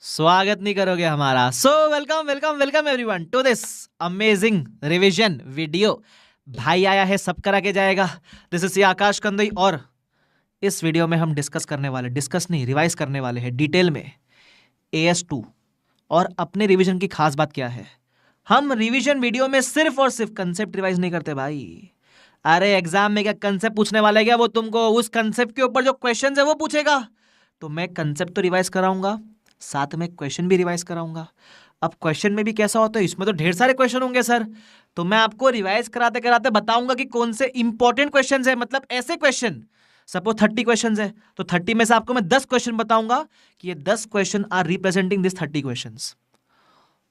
स्वागत नहीं करोगे हमारा। So welcome welcome welcome everyone to this amazing revision video. भाई आया है, सब करा के जाएगा। दिस इज आकाश कंदई और इस वीडियो में हम डिस्कस नहीं रिवाइज करने वाले हैं डिटेल में AS2। और अपने रिवीजन की खास बात क्या है, हम रिवीजन वीडियो में सिर्फ और सिर्फ कंसेप्ट रिवाइज नहीं करते भाई। अरे एग्जाम में क्या कंसेप्ट पूछने वाला है क्या? वो तुमको उस कंसेप्ट के ऊपर जो क्वेश्चन है वो पूछेगा, तो मैं कंसेप्ट तो रिवाइज कराऊंगा, साथ में क्वेश्चन भी रिवाइज कराऊंगा। अब क्वेश्चन में भी कैसा होता है, इसमें तो ढेर सारे क्वेश्चन होंगे सर, तो मैं आपको रिवाइज कराते कराते बताऊंगा कि कौन से इंपॉर्टेंट क्वेश्चन है। मतलब ऐसे क्वेश्चन, सपोज 30 क्वेश्चन है तो 30 में से आपको मैं 10 क्वेश्चन बताऊंगा कि ये 10 question are representing this 30 question.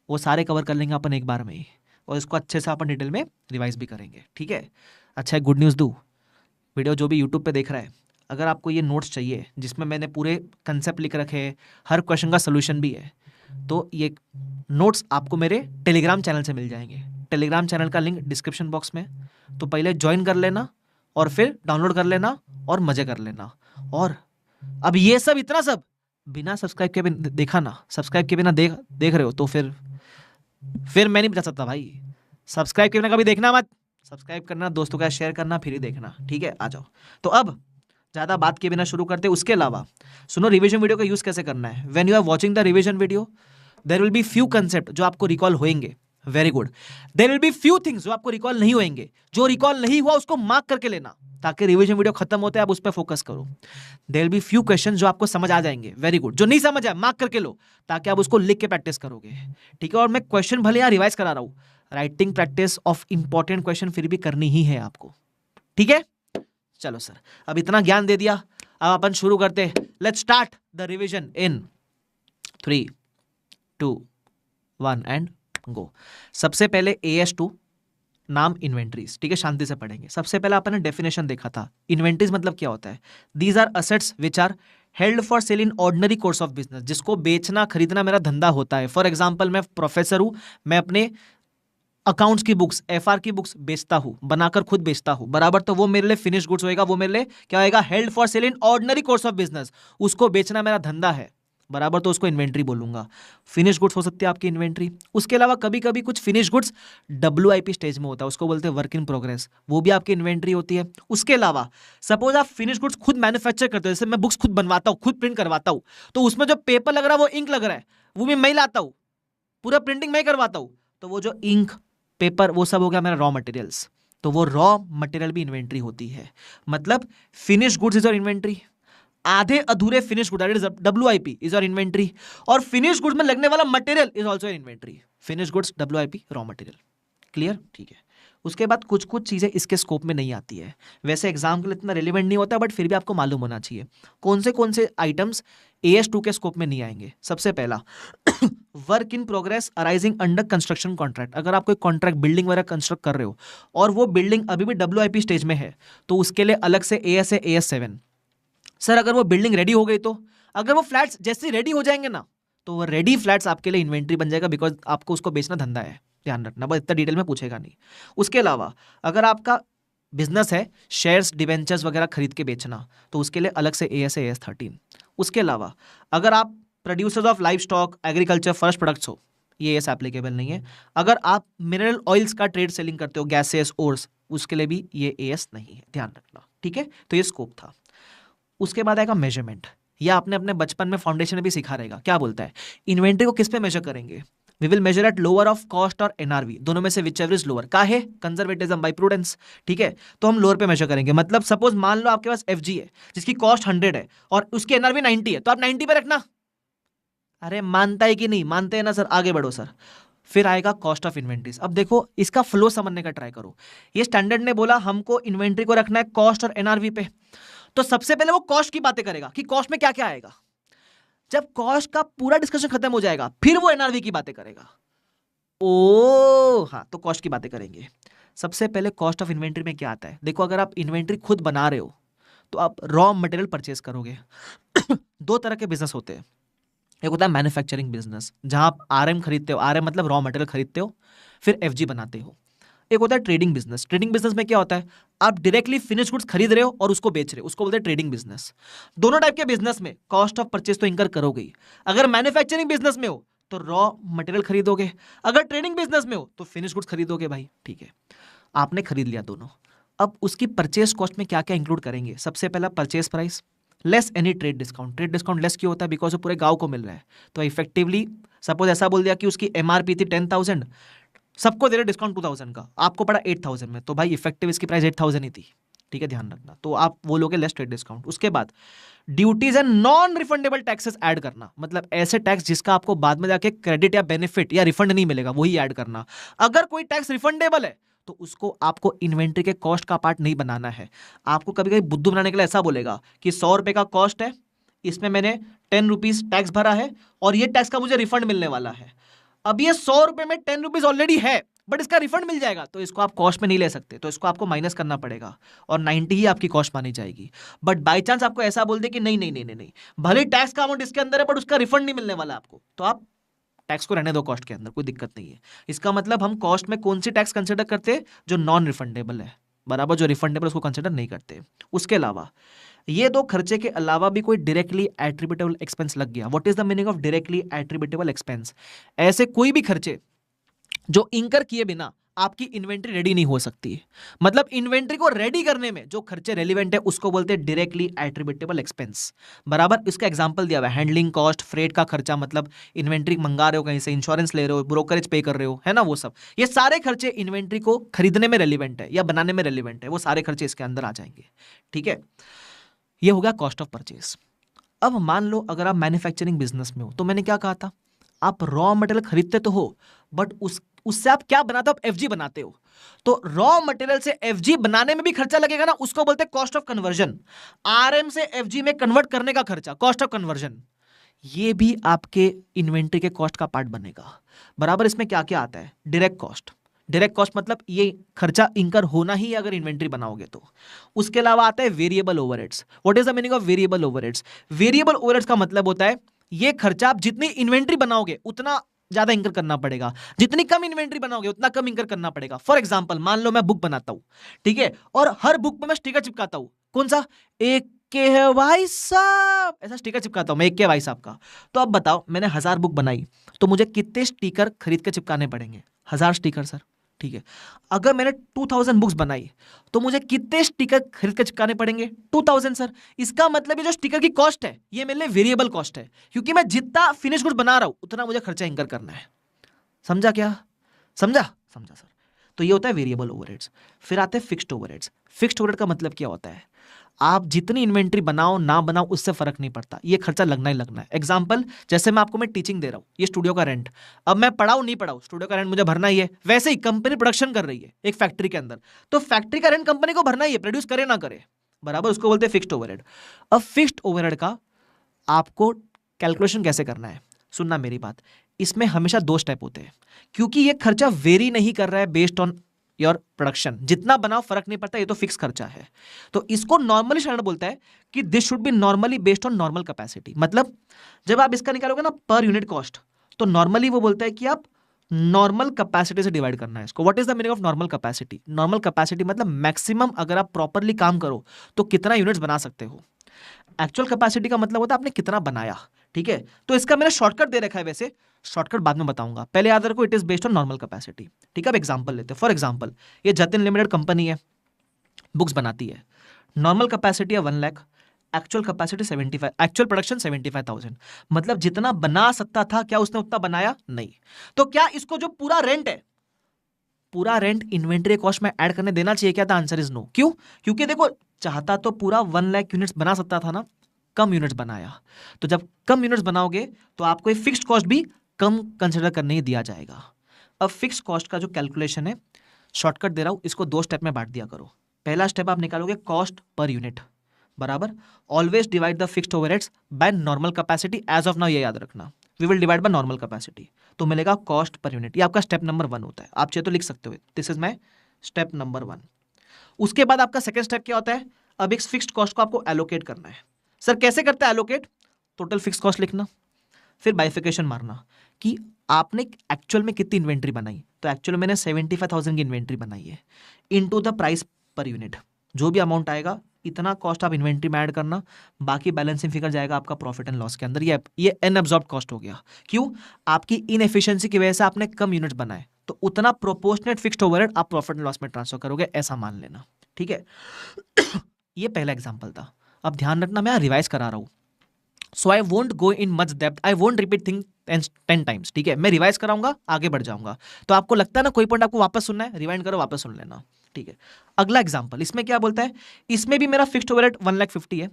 वो सारे कवर कर लेंगे अपन एक बार में ही, और इसको अच्छे से अपन डिटेल में रिवाइज भी करेंगे, ठीक है। अच्छा, एक गुड न्यूज़ दूँ, वीडियो जो भी यूट्यूब पे देख रहा है, अगर आपको ये नोट्स चाहिए जिसमें मैंने पूरे कंसेप्ट लिख रखे हैं, हर क्वेश्चन का सोल्यूशन भी है, तो ये नोट्स आपको मेरे टेलीग्राम चैनल से मिल जाएंगे। टेलीग्राम चैनल का लिंक डिस्क्रिप्शन बॉक्स में, तो पहले ज्वाइन कर लेना और फिर डाउनलोड कर लेना और मजे कर लेना। और अब ये सब इतना सब बिना सब्सक्राइब के बिना देखा ना, सब्सक्राइब के बिना देख रहे हो तो फिर मैं नहीं बता सकता भाई। सब्सक्राइब के बिना कभी देखना मत, सब्सक्राइब करना, दोस्तों का शेयर करना, फिर ही देखना, ठीक है। आ जाओ, तो अब ज्यादा बात के बिना शुरू करते। उसके अलावा सुनो, रिवीजन वीडियो का यूज कैसे करना है। When you are watching the revision video, there will be few concept जो आपको रिकॉल होंगे, very good. There will be few things जो आपको रिकॉल नहीं होंगे, जो रिकॉल नहीं हुआ उसको मार्क करके लेना, ताकि रिवीजन वीडियो खत्म होते हैं आप उस पर फोकस करो। There will be few question जो आपको समझ आ जाएंगे, वेरी गुड। जो नहीं समझ आए मार्क करके लो, ताकि आप उसको लिख के प्रैक्टिस करोगे, ठीक है। और मैं क्वेश्चन भले यहाँ रिवाइज करा रहा हूँ, writing practice of important question फिर भी करनी ही है आपको, ठीक है। चलो सर, अब इतना ज्ञान दे दिया, अब अपन शुरू करते हैं। Let's start the revision in 3, 2, 1 and go. सबसे पहले AS2 नाम इन्वेंट्रीज, ठीक है, शांति से पढ़ेंगे। सबसे पहले अपन ने डेफिनेशन देखा था, इन्वेंट्रीज मतलब क्या होता है। These are assets which are held for sale in ordinary course of business, जिसको बेचना खरीदना मेरा धंधा होता है। फॉर एग्जाम्पल, मैं प्रोफेसर हूं, मैं अपने अकाउंट्स की बुक्स, FR की बुक्स बेचता हूं, बनाकर खुद बेचता हूं, बराबर। तो वो मेरे लिए फिनिश गुड्स होएगा, वो मेरे लिए क्या होएगा, held for sale in ordinary course of business. उसको बेचना मेरा धंधा है, बराबर, तो उसको इन्वेंट्री बोलूंगा। फिनिश गुड्स हो सकती है आपकी इन्वेंट्री। उसके अलावा कभी कभी कुछ फिनिश गुड्स WIP स्टेज में होता है, उसको बोलते हैं वर्क इन प्रोग्रेस, वो भी आपकी इन्वेंट्री होती है। उसके अलावा सपोज आप फिनिश गुड्स खुद मैन्युफैक्चर करते हो, जैसे मैं बुक्स खुद बनवाता हूँ, खुद प्रिंट करवाता हूँ, तो उसमें जो पेपर लग रहा है, वो इंक लग रहा है, वो भी मैं लाता हूँ, पूरा प्रिंटिंग मैं करवाता हूँ, तो वो जो इंक पेपर वो सब हो गया मेरा रॉ मटेरियल्स, तो वो रॉ मटेरियल भी इन्वेंट्री होती है। मतलब फिनिश गुड्स इज और इन्वेंट्री, आधे अधूरे finish good that is WIP is और इन्वेंट्री, और फिनिश गुड्स में लगने वाला material is also inventory. Finish goods, WIP, raw material, clear, ठीक है। उसके बाद कुछ कुछ चीजें इसके स्कोप में नहीं आती है, वैसे एग्जाम के लिए इतना रिलेवेंट नहीं होता, बट फिर भी आपको मालूम होना चाहिए कौन से आइटम्स AS2 के स्कोप में नहीं आएंगे। सबसे पहला work in progress arising under construction contract. अगर आप कोई कॉन्ट्रैक्ट बिल्डिंग वगैरह कंस्ट्रक्ट कर रहे हो और वो बिल्डिंग अभी भी WIP स्टेज में है, तो उसके लिए अलग से AS है, AS7। सर अगर वो बिल्डिंग रेडी हो गई, तो अगर वो फ्लैट्स जैसे रेडी हो जाएंगे ना, तो वो रेडी फ्लैट्स आपके लिए इन्वेंट्री बन जाएगा, बिकॉज आपको उसको बेचना धंधा है, ध्यान रखना, बस इतना डिटेल में पूछेगा नहीं। उसके अलावा अगर आपका बिजनेस है शेयर्स डिवेंचर्स वगैरह खरीद के बेचना, तो उसके लिए अलग से AS है, AS13। उसके अलावा अगर आप producers of live stock, agriculture, first products हो, ये AS एप्लीकेबल नहीं है। अगर आप मिनरल ऑयल्स का ट्रेड सेलिंग करते हो, गैसेस, ओर्स, उसके लिए भी ये AS नहीं है, ध्यान रखना, ठीक है। तो ये स्कोप था। उसके बाद आएगा मेजरमेंट, या आपने अपने बचपन में फाउंडेशन में भी सिखा रहेगा, क्या बोलता है, इन्वेंट्री को किस पे मेजर करेंगे। We will measure at lower of cost और NRV, दोनों में से विच एवर इज लोअर। का है कंजर्वेटिज्म बाय प्रूडेंस, ठीक है, तो हम लोअर पे मेजर करेंगे। मतलब सपोज मान लो आपके पास FG है जिसकी कॉस्ट 100 है और उसकी NRV 90 है, तो आप 90 पे रखना। अरे मानता है कि नहीं मानते हैं ना सर, आगे बढ़ो सर। फिर आएगा कॉस्ट ऑफ इन्वेंट्रीज। अब देखो इसका फ्लो समझने का ट्राई करो। ये स्टैंडर्ड ने बोला हमको इन्वेंट्री को रखना है कॉस्ट और NRV पे, तो सबसे पहले वो कॉस्ट की बातें करेगा कि कॉस्ट में क्या क्या आएगा। जब कॉस्ट का पूरा डिस्कशन खत्म हो जाएगा, फिर वो NRV की बातें करेगा। ओ हाँ, तो कॉस्ट की बातें करेंगे। सबसे पहले कॉस्ट ऑफ इन्वेंट्री में क्या आता है, देखो अगर आप इन्वेंट्री खुद बना रहे हो तो आप रॉ मटेरियल परचेस करोगे। दो तरह के बिजनेस होते हैं, एक होता है मैन्युफैक्चरिंग बिजनेस, जहां आप RM खरीदते हो, RM मतलब रॉ मटेरियल खरीदते हो, फिर FG बनाते हो। एक होता है ट्रेडिंग बिजनेस। ट्रेडिंग बिजनेस में क्या होता है, आप डायरेक्टली फिनिश गुड्स खरीद रहे हो और उसको बेच रहे हो, उसको बोलते हैं ट्रेडिंग बिजनेस। दोनों टाइप के बिजनेस में कॉस्ट ऑफ परचेज तो इंकर करोगे ही। अगर मैन्युफैक्चरिंग बिजनेस में हो तो रॉ मटेरियल खरीदोगे, अगर ट्रेडिंग बिजनेस में हो तो फिनिश गुड्स खरीदोगे भाई, ठीक है। आपने खरीद लिया दोनों, अब उसकी परचेज कॉस्ट में क्या क्या इंक्लूड करेंगे। सबसे पहला purchase price less any trade discount. Trade discount less क्यों होता है, बिकॉज वो पूरे गांव को मिल रहा है। तो इफेक्टिवली सपोज ऐसा बोल दिया कि उसकी एमआरपी थी 10,000, सबको दे रहे डिस्काउंट 2,000 का, आपको पड़ा 8,000 में, तो भाई इफेक्टिव इसकी प्राइस 8,000 ही थी, ठीक है, ध्यान रखना। तो आप वो लोगे लेस ट्रेड डिस्काउंट। उसके बाद duties and non refundable taxes add करना, मतलब ऐसे टैक्स जिसका आपको बाद में जाके क्रेडिट या बेनिफिट या रिफंड नहीं मिलेगा, वही ऐड करना। अगर कोई टैक्स रिफंडेबल है तो उसको आपको इन्वेंट्री के कॉस्ट का पार्ट नहीं बनाना है। आपको कभी कभी बुद्धू बनाने के लिए ऐसा बोलेगा कि 100 रुपए का कॉस्ट है, इसमें मैंने 10 रुपीज टैक्स भरा है और ये टैक्स का मुझे रिफंड मिलने वाला है। अब ये 100 रुपए में 10 रुपीज ऑलरेडी है, बट इसका रिफंड मिल जाएगा, तो इसको आप कॉस्ट में नहीं ले सकते, तो इसको आपको माइनस करना पड़ेगा और 90 ही आपकी कॉस्ट मानी जाएगी। बट बाई चांस आपको ऐसा बोल दे कि नहीं नहीं नहीं नहीं नहीं, भले टैक्स का अमाउंट इसके अंदर है बट उसका रिफंड नहीं मिलने वाला आपको, तो आप टैक्स को रहने दो कॉस्ट के अंदर, कोई दिक्कत नहीं है। इसका मतलब हम कॉस्ट में कौन सी टैक्स कंसिडर करते हैं, जो नॉन रिफंडेबल है, बराबर, जो रिफंडेबल उसको कंसिडर नहीं करते। उसके अलावा ये दो खर्चे के अलावा भी कोई डायरेक्टली एट्रीब्यूटेबल एक्सपेंस लग गया। What is the meaning of directly attributable expense, ऐसे कोई भी खर्चे जो इंकर किए बिना आपकी इन्वेंट्री रेडी नहीं हो सकती है। मतलब इन्वेंट्री को रेडी करने में जो खर्चे रेलिवेंट है उसको बोलते हैं डायरेक्टली एट्रीब्यूटेबल एक्सपेंस, बराबर। इसका एग्जांपल दिया हुआ है, हैंडलिंग कॉस्ट, फ्रेट का खर्चा, मतलब इन्वेंट्री मंगा रहे हो कहीं से, इंश्योरेंस ले रहे हो, ब्रोकरेज पे कर रहे हो, है ना, वो सब, ये सारे खर्चे इन्वेंट्री को खरीदने में रेलिवेंट है या बनाने में रेलिवेंट है, वो सारे खर्चे इसके अंदर आ जाएंगे, ठीक है। ये हो गया कॉस्ट ऑफ परचेज। अब मान लो अगर आप मैन्युफैक्चरिंग बिजनेस में हो, तो मैंने क्या कहा था, आप रॉ मटेरियल खरीदते तो हो बट उससे आप क्या बनाते हो, आप एफजी बनाते हो। तो रॉ मटेरियल से एफजी बनाने में भी खर्चा लगेगा ना, उसको बोलते हैं कॉस्ट ऑफ कन्वर्जन। आरएम से एफजी में कन्वर्ट करने का खर्चा, कॉस्ट ऑफ कन्वर्जन, ये भी आपके इन्वेंट्री के कॉस्ट का पार्ट बनेगा, बराबर। इसमें क्या क्या आता है, डायरेक्ट कॉस्ट। डायरेक्ट कॉस्ट मतलब ये खर्चा इंकर होना ही है अगर इन्वेंट्री बनाओगे तो। उसके अलावा आता है variable overheads. What is the meaning of variable overheads, variable overheads का मतलब होता है ये खर्चा आप जितनी इन्वेंट्री बनाओगे उतना ज्यादा इंकर करना पड़ेगा, जितनी कम इन्वेंट्री बनाओगे उतना कम इंकर करना पड़ेगा। फॉर एग्जांपल मान लो मैं बुक बनाता हूं, ठीक है, और हर बुक पे मैं स्टिकर चिपकाता हूं, कौन सा, एक के है भाई साहब, ऐसा स्टिकर चिपकाता हूं मैं, एक के भाई साहब का। तो अब बताओ मैंने 1000 बुक बनाई तो मुझे कितने स्टिकर खरीद के चिपकाने पड़ेंगे, 1000 स्टिकर सर, ठीक है। अगर मैंने 2000 बुक्स बनाई तो मुझे कितने स्टिकर खरीद के चिपकाने पड़ेंगे, 2000 सर। इसका मतलब ये जो स्टिकर की कॉस्ट है ये मेरे लिए वेरिएबल कॉस्ट है, क्योंकि मैं जितना फिनिश गुड्स बना रहा हूं उतना मुझे खर्चा इंकर करना है। समझा क्या, समझा, समझा सर। तो ये होता है वेरिएबल ओवरहेड्स। फिर आते हैं फिक्स्ड ओवरहेड्स। फिक्स्ड ओवरहेड का मतलब क्या होता है, आप जितनी इन्वेंट्री बनाओ ना बनाओ उससे फर्क नहीं पड़ता, ये खर्चा लगना ही लगना है। एग्जांपल, जैसे मैं आपको मैं टीचिंग दे रहा हूं, ये स्टूडियो का रेंट, अब मैं पढ़ाऊं नहीं पढ़ाऊं स्टूडियो का रेंट मुझे भरना ही है। वैसे ही कंपनी प्रोडक्शन कर रही है एक फैक्ट्री के अंदर, तो फैक्ट्री का रेंट कंपनी को भरना ही है, प्रोड्यूस करे ना करे, बराबर, उसको बोलते हैं फिक्स्ड ओवरहेड। अब फिक्स्ड ओवरहेड का आपको कैलकुलेशन कैसे करना है, सुनना मेरी बात, इसमें हमेशा 2 स्टेप होते हैं, क्योंकि ये खर्चा वेरी नहीं कर रहा है बेस्ड ऑन योर प्रोडक्शन, जितना बनाओ फर्क नहीं पड़ता, ये तो फिक्स खर्चा है। तो इसको नॉर्मली स्टैंडर्ड बोलता है कि this should be normally based on normal capacity. मतलब जब आप इसका निकालोगे ना पर यूनिट कॉस्ट, तो नॉर्मली वो बोलता है कि आप नॉर्मल कैपेसिटी से डिवाइड करना है इसको। What is the meaning of normal capacity, normal capacity मतलब मैक्सिमम अगर आप प्रॉपरली काम करो तो कितना यूनिट्स बना सकते हो। एक्चुअल कैपेसिटी का मतलब होता है आपने कितना बनाया, ठीक है। तो इसका मैंने शॉर्टकट दे रखा है, वैसे शॉर्टकट बाद में बताऊंगा, पहले याद रखो it is based on normal capacity, ठीक है। अब एग्जांपल लेते हैं, फॉर एग्जांपल ये जतिन लिमिटेड कंपनी है, बुक्स बनाती है, नॉर्मल कैपेसिटी है 1 lakh, actual capacity 75, actual production 75,000, मतलब जितना बना सकता था क्या उसने उतना बनाया नहीं। तो क्या इसको जो पूरा रेंट है, पूरा रेंट इन्वेंट्री कॉस्ट में ऐड करने देना चाहिए क्या, द आंसर इज नो। क्यों, क्योंकि देखो चाहता तो पूरा 1 लाख यूनिट्स बना सकता था ना, कम यूनिट्स बनाया, तो जब कम यूनिट्स बनाओगे तो आपको एक फिक्स्ड कॉस्ट भी कम कंसिडर करने ही दिया जाएगा। अब फिक्स्ड कॉस्ट का जो कैलकुलेशन है, शॉर्टकट दे रहा हूं, इसको 2 स्टेप में बांट दिया करो। पहला स्टेप आप निकालोगे कॉस्ट पर यूनिट, बराबर, always divide the fixed overheads by normal capacity, as of now ये याद रखना, we will divide by normal capacity, तो मिलेगा कॉस्ट पर यूनिट। ये आपका स्टेप नंबर 1 होता है, आप चाहे तो लिख सकते हो, this is my step number 1। उसके बाद आपका सेकंड स्टेप क्या होता है, अब एक फिक्स्ड कॉस्ट को आपको एलोकेट करना है। सर कैसे करते हैं एलोकेट, टोटल फिक्स्ड कॉस्ट लिखना, फिर बाइफिकेशन मारना कि आपने एक्चुअल में कितनी इन्वेंट्री बनाई, तो एक्चुअल मैंने 75,000 की इन्वेंट्री बनाई है, into the price per unit, जो भी अमाउंट आएगा इतना कॉस्ट आप इन्वेंट्री में ऐड करना, बाकी बैलेंसिंग फिगर जाएगा आपका प्रॉफिट एंड लॉस के अंदर। ये अनअब्सॉर्ब्ड कॉस्ट हो गया। क्यों? आपकी इनएफिशिएंसी की वजह से आपने कम यूनिट्स बनाए, तो उतना प्रोपोर्शनेट फिक्स्ड ओवरहेड आप प्रॉफिट एंड लॉस में ट्रांसफर करोगे, ऐसा मान लेना। ठीक है, ये पहला एग्जांपल था। अब ध्यान रखना, मैं रिवाइज करा रहा हूं, so I won't go in much depth, I won't repeat thing 10 times. ठीक है, मैं रिवाइज कराऊंगा, आगे बढ़ जाऊंगा। तो आपको लगता है ना कोई पॉइंट आपको वापस सुनना है, रिवाइंड करो, वापस सुन लेना। ठीक है, अगला एग्जांपल, इसमें क्या बोलता है, इसमें भी मेरा फिक्स्ड ओवरहेड 1,50,000 है,